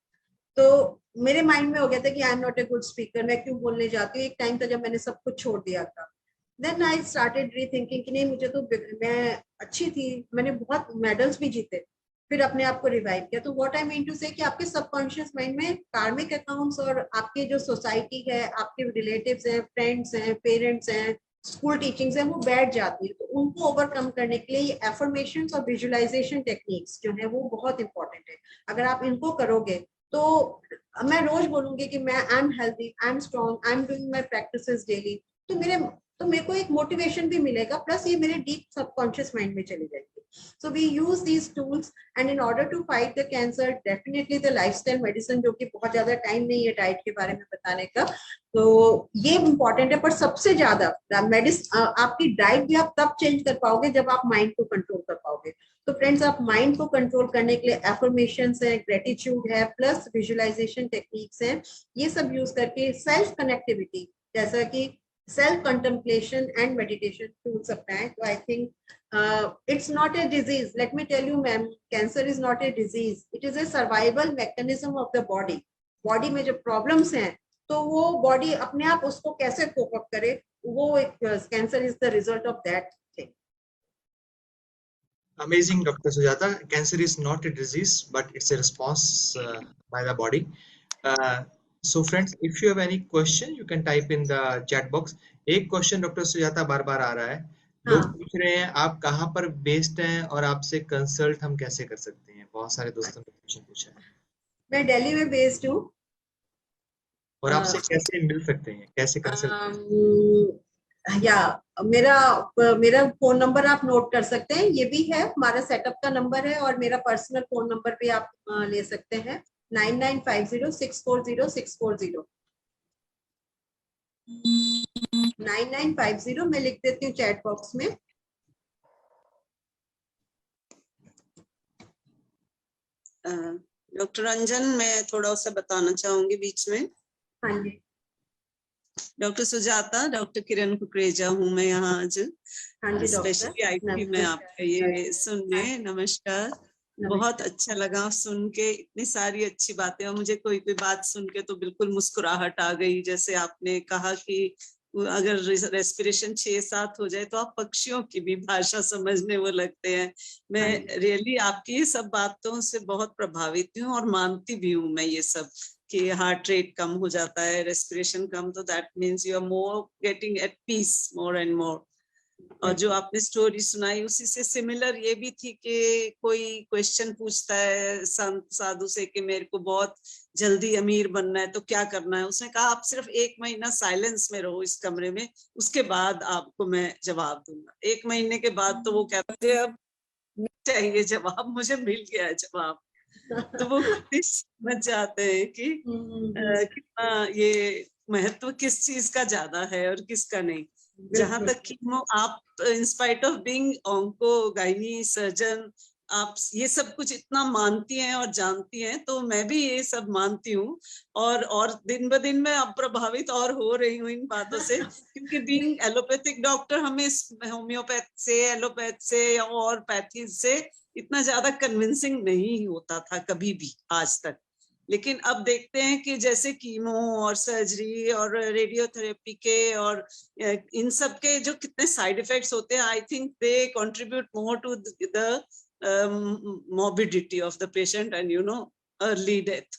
तो मेरे माइंड में हो गया था कि I am not a good speaker, मैं क्यों बोलने जाती हूँ। एक टाइम था जब मैंने सब कुछ छोड़ दिया था। देन आई स्टार्टेड रीथिंकिंग कि नहीं मुझे तो, मैं अच्छी थी, मैंने बहुत मेडल्स भी जीते। फिर अपने आप को रिवाइव किया। तो व्हाट आई मीन टू से कि आपके सबकॉन्शियस माइंड में कार्मिक अकाउंट्स और आपके जो सोसाइटी है, आपके रिलेटिव्स हैं, फ्रेंड्स हैं, पेरेंट्स हैं, स्कूल टीचिंग्स है, वो बैठ जाती है। तो उनको ओवरकम करने के लिए ये एफर्मेशंस और विजुअलाइजेशन टेक्निक्स जो है वो बहुत इंपॉर्टेंट है। अगर आप इनको करोगे तो मैं रोज बोलूंगी कि मैं I am healthy, I am strong, I am doing my practices daily, तो मेरे को एक मोटिवेशन भी मिलेगा, प्लस ये मेरे डीप सबकॉन्शियस माइंड में चली जाएगी। So we use these tools and in order to fight the cancer, definitely the lifestyle medicine, जो कि बहुत ज्यादा टाइम नहीं है डाइट के बारे में बताने का, तो ये इंपॉर्टेंट है। पर सबसे ज्यादा मेडिसिन, आपकी डाइट भी आप तब चेंज कर पाओगे जब आप माइंड को कंट्रोल कर पाओगे। तो फ्रेंड्स, आप माइंड को कंट्रोल करने के लिए एफर्मेशंस है, ग्रेटिट्यूड है, प्लस विजुअलाइजेशन टेक्निक्स है, ये सब यूज करके सेल्फ कनेक्टिविटी, जैसा कि self contemplation and meditation tools अपनाएं। तो I think it's not a disease, let me tell you ma'am, cancer is not a disease, it is a survival mechanism of the body. Body में जो problems हैं तो वो body अपने आप उसको कैसे कोप अप करे, वो एक cancer is the result of that thing. Amazing, Dr. Sujata. Cancer is not a disease, but it's a response by the body. So friends, if you have any question, you can type in the chat box. एक question doctor Sujata बार बार आ रहा है, लोग पूछ रहे हैं आप कहाँ पर बेस्ड हैं और आपसे कंसल्ट हम कैसे कर सकते हैं। बहुत सारे दोस्तों ने क्वेश्चन पूछा है। मैं दिल्ली में बेस्ड हूँ। और आपसे कैसे मिल सकते हैं, कैसे कंसल्ट? या मेरा फोन नंबर आप नोट कर सकते हैं, ये भी है हमारा सेटअप का नंबर है, और मेरा पर्सनल फोन नंबर भी आप ले सकते हैं, 9950640640 9950। मैं लिख देती हूँ चैट बॉक्स में। डॉक्टर रंजन, मैं थोड़ा सा बताना चाहूंगी बीच में। हाँ जी। डॉक्टर सुजाता, डॉक्टर किरण कुकरेजा हूँ मैं यहाँ आज। हाँ जी स्पेशली आई थी मैं आपका ये सुनने। नमस्कार। बहुत अच्छा लगा सुन के, इतनी सारी अच्छी बातें, और मुझे कोई कोई बात सुन के तो बिल्कुल मुस्कुराहट आ गई। जैसे आपने कहा कि अगर रेस्पिरेशन 6-7 हो जाए तो आप पक्षियों की भी भाषा समझने वो लगते हैं। मैं रियली आपकी ये सब बातों से बहुत प्रभावित हूँ और मानती भी हूँ मैं ये सब, कि हार्ट रेट कम हो जाता है, रेस्पिरेशन कम, तो that means you are more getting at peace more and more. और जो आपने स्टोरी सुनाई उसी से सिमिलर ये भी थी कि कोई क्वेश्चन पूछता है संत साधु से कि मेरे को बहुत जल्दी अमीर बनना है तो क्या करना है। उसने कहा आप सिर्फ 1 महीना साइलेंस में रहो इस कमरे में, उसके बाद आपको मैं जवाब दूंगा। 1 महीने के बाद तो वो कहते हैं अब चाहिए जवाब, मुझे मिल गया है जवाब। तो वो समझ जाते हैं कि कितना ये महत्व किस चीज का ज्यादा है और किसका नहीं। जहां तक कीमो, आप in spite of being onco gynae surgeon आप ये सब कुछ इतना मानती हैं और जानती हैं, तो मैं भी ये सब मानती हूँ, और दिन ब दिन मैं अब प्रभावित और हो रही हूँ इन बातों से, क्योंकि बीइंग एलोपैथिक डॉक्टर हमें होम्योपैथ से, एलोपैथ से या और पैथी से इतना ज्यादा कन्विंसिंग नहीं होता था कभी भी आज तक। लेकिन अब देखते हैं कि जैसे कीमो और सर्जरी और रेडियोथेरेपी के और इन सब के जो कितने साइड इफेक्ट्स होते हैं, I think they contribute more to the morbidity of the patient and early death.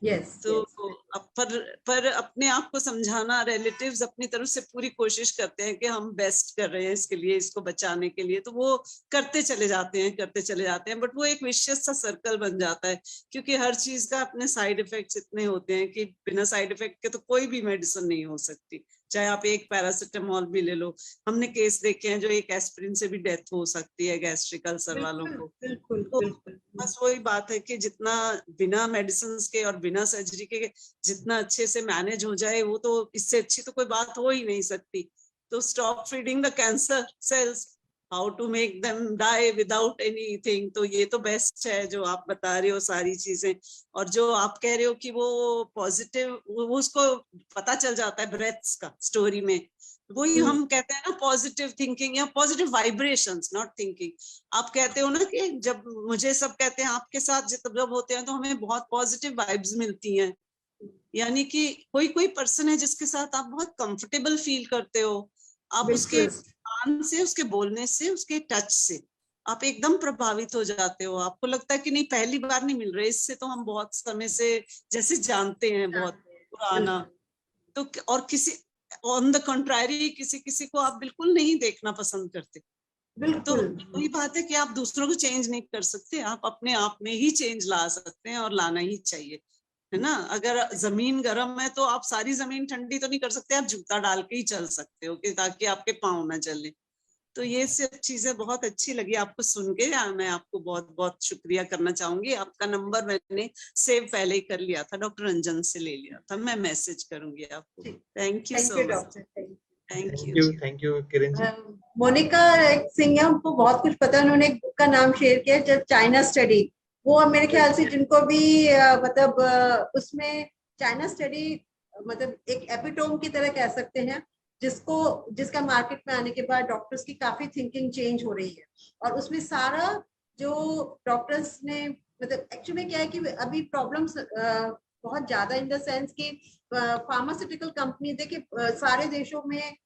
Yes, तो yes. पर अपने आप को समझाना, रिलेटिव्स अपनी तरफ से पूरी कोशिश करते हैं कि हम बेस्ट कर रहे हैं इसके लिए, इसको बचाने के लिए, तो वो करते चले जाते हैं, बट वो एक विशियस सा सर्कल बन जाता है, क्योंकि हर चीज का अपने साइड इफेक्ट्स इतने होते हैं कि बिना साइड इफेक्ट के तो कोई भी मेडिसिन नहीं हो सकती। चाहे आप एक पैरासिटामोल भी ले लो, हमने केस देखे हैं जो एक एस्पिरिन से भी डेथ हो सकती है गैस्ट्रिक अल्सर वालों को। बिल्कुल, तो बिल्कुल। बस वही बात है कि जितना बिना मेडिसिन के और बिना सर्जरी के जितना अच्छे से मैनेज हो जाए, वो तो इससे अच्छी तो कोई बात हो ही नहीं सकती। तो stop feeding the cancer cells, how to make them die without anything, तो ये तो बेस्ट है जो आप बता रहे हो सारी चीजें। और जो आप कह रहे हो कि वो पॉजिटिव, वो उसको पता चल जाता है ब्रेथ्स का स्टोरी में, वही हम कहते हैं ना पॉजिटिव थिंकिंग या पॉजिटिव वाइब्रेशंस, नॉट थिंकिंग। आप कहते हो ना कि जब मुझे सब कहते हैं आपके साथ जब होते हैं तो हमें बहुत पॉजिटिव वाइब्स मिलती हैं, यानी कि कोई पर्सन है जिसके साथ आप बहुत कंफर्टेबल फील करते हो, आप उसके कान से, उसके बोलने से, उसके टच से आप एकदम प्रभावित हो जाते हो। आपको लगता है कि नहीं, पहली बार नहीं मिल रहे, इससे तो हम बहुत समय से जैसे जानते हैं, बहुत पुराना। तो और किसी ऑन द कंट्रारी किसी को आप बिल्कुल नहीं देखना पसंद करते। तो वही बात है कि आप दूसरों को चेंज नहीं कर सकते, आप अपने आप में ही चेंज ला सकते हैं और लाना ही चाहिए, है ना। अगर जमीन गर्म है तो आप सारी जमीन ठंडी तो नहीं कर सकते, आप जूता डाल के ही चल सकते हो कि ताकि आपके पाँव ना जले। तो ये सब चीजें बहुत अच्छी लगी आपको सुन के। मैं आपको बहुत बहुत शुक्रिया करना चाहूंगी। आपका नंबर मैंने सेव पहले ही कर लिया था, डॉक्टर रंजन से ले लिया था, मैं मैसेज करूंगी आपको। Thank you so much. Thank you Kiran ji. Monika Singh है, उनको बहुत कुछ पता है, उन्होंने एक बुक का नाम शेयर किया, जब चाइना स्टडी, वो मेरे ख्याल से जिनको भी मतलब उसमें चाइना स्टडी मतलब एक एपिटोम की तरह कह सकते हैं, जिसका मार्केट में आने के बाद डॉक्टर्स की काफी थिंकिंग चेंज हो रही है। और उसमें सारा जो डॉक्टर्स ने मतलब एक्चुअली क्या है कि अभी प्रॉब्लम्स बहुत ज्यादा इन द सेंस कि फार्मास्यूटिकल कंपनी देखिए सारे देशों में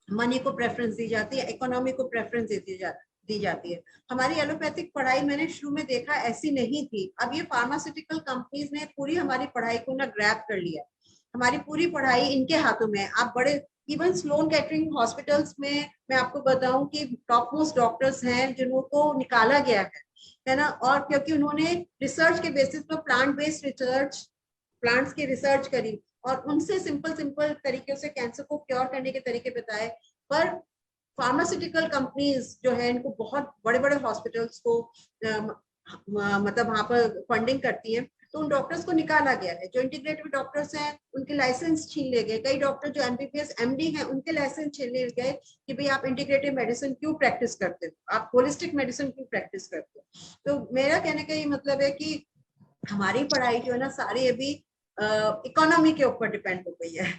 मनी को प्रेफरेंस दी जाती है, इकोनॉमी को प्रेफरेंस दी जाती है। हमारी एलोपैथिक पढ़ाई मैंने शुरू में देखा ऐसी नहीं थी, अब ये फार्मास्यूटिकल कंपनीज ने पूरी हमारी पढ़ाई को ना ग्रैब कर लिया, हमारी पूरी पढ़ाई इनके हाथों में। आप बड़े इवन स्लोन केटरिंग हॉस्पिटल्स में मैं आपको बताऊं कि टॉप मोस्ट डॉक्टर्स हैं जिनको निकाला गया है ना, और क्योंकि उन्होंने रिसर्च के बेसिस पर प्लांट बेस्ड रिसर्च, प्लांट्स की रिसर्च करी और उनसे सिंपल तरीके से कैंसर को क्योर करने के तरीके बताए। पर फार्मास्यूटिकल कंपनीज जो है इनको बहुत बड़े बड़े हॉस्पिटल्स को मतलब वहां पर फंडिंग करती है, तो उन डॉक्टर्स को निकाला गया है। जो इंटीग्रेटिव डॉक्टर्स हैं उनके लाइसेंस छीन ले गए, कई डॉक्टर जो एमबीबीएस एमडी हैं उनके लाइसेंस छीन ले गए कि भाई आप इंटीग्रेटिव मेडिसिन क्यों प्रैक्टिस करते हो, आप होलिस्टिक मेडिसिन क्यों प्रैक्टिस करते हो। तो मेरा कहने का ये मतलब है कि हमारी पढ़ाई जो है ना सारी अभी इकोनॉमी के ऊपर डिपेंड हो गई है।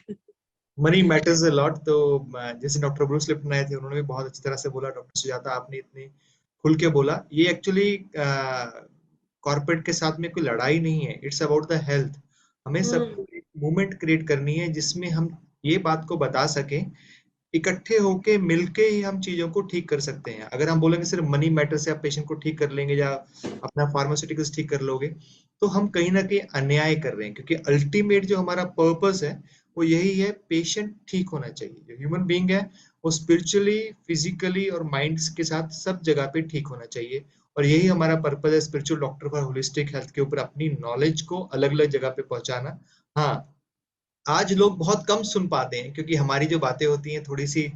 Money matters a lot. तो जैसे डॉक्टर ब्रूस लिप्टन आए थे, उन्होंने भी बहुत अच्छी तरह से बोला, डॉक्टर सुजाता आपने इतने खुल के बोला। ये एक्चुअली कॉर्पोरेट के साथ में कोई लड़ाई नहीं है, इट्स अबाउट द हेल्थ। हमें सबको एक मूवमेंट क्रिएट करनी है जिसमें हम ये बात को बता सकें, इकट्ठे होके मिलके ही हम चीजों को ठीक कर सकते हैं। अगर हम बोलेंगे सिर्फ मनी मैटर से आप पेशेंट को ठीक कर लेंगे या अपना फार्मास्यूटिकल्स ठीक कर लोगे, तो हम कहीं ना कहीं अन्याय कर रहे हैं, क्योंकि अल्टीमेट जो हमारा पर्पस है वो यही है, पेशेंट ठीक होना चाहिए। जो ह्यूमन बीइंग है वो स्पिरिचुअली, फिजिकली और माइंड के साथ सब जगह पे ठीक होना चाहिए, और यही हमारा पर्पस है spiritual doctor for holistic health के ऊपर अपनी नॉलेज को अलग अलग जगह पे पहुंचाना। हाँ, आज लोग बहुत कम सुन पाते हैं क्योंकि हमारी जो बातें होती हैं थोड़ी सी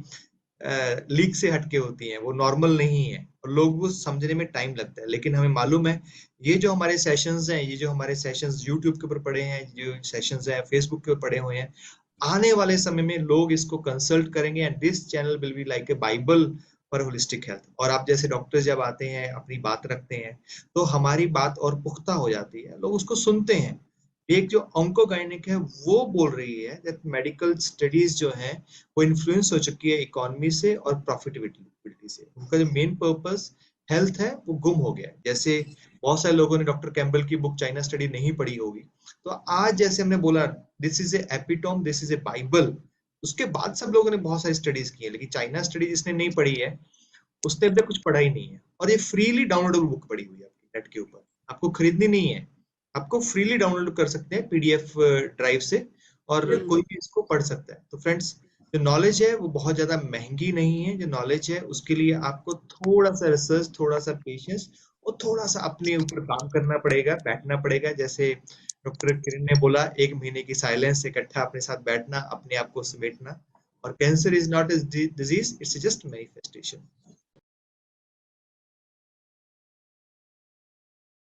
लीक से हटके होती हैं, वो नॉर्मल नहीं है और लोगों को समझने में टाइम लगता है। लेकिन हमें मालूम है ये जो हमारे सेशंस हैं, ये जो हमारे सेशंस यूट्यूब के ऊपर पड़े हैं, जो सेशंस हैं फेसबुक के ऊपर पड़े हुए हैं, आने वाले समय में लोग इसको कंसल्ट करेंगे and this channel will be like a Bible for holistic health. और आप जैसे डॉक्टर जब आते हैं अपनी बात रखते हैं तो हमारी बात और पुख्ता हो जाती है, लोग उसको सुनते हैं। एक जो ऑन्कोगाइनिक है वो बोल रही है दैट मेडिकल स्टडीज जो है वो इन्फ्लुएंस हो चुकी है इकोनॉमी से और प्रॉफिटेबिलिटी से। उनका जो मेन पर्पस हेल्थ है वो गुम हो गया है। जैसे बहुत सारे लोगों ने डॉक्टर कैम्बल की बुक चाइना स्टडी नहीं पढ़ी होगी, तो आज जैसे हमने बोला this is a epitome, this is a Bible, उसके बाद सब लोगों ने बहुत सारी स्टडीज की है, लेकिन चाइना स्टडी जिसने नहीं पढ़ी है उसने अब तक कुछ पढ़ा ही नहीं है। और ये फ्रीली डाउनलोडेबल बुक पड़ी हुई है आपकी नेट के ऊपर, आपको खरीदनी नहीं है, आपको फ्रीली डाउनलोड कर सकते हैं पीडीएफ ड्राइव से, और कोई भी इसको पढ़ सकता है। तो फ्रेंड्स, जो नॉलेज है वो बहुत ज्यादा महंगी नहीं है। जो नॉलेज है उसके लिए आपको थोड़ा सा रिसर्च, थोड़ा सा पेशेंस और थोड़ा सा अपने ऊपर काम करना पड़ेगा, बैठना पड़ेगा। जैसे डॉक्टर किरण ने बोला, 1 महीने की साइलेंस, इकट्ठा अपने साथ बैठना, अपने आप को समेटना। और cancer is not a disease, it's just manifestation.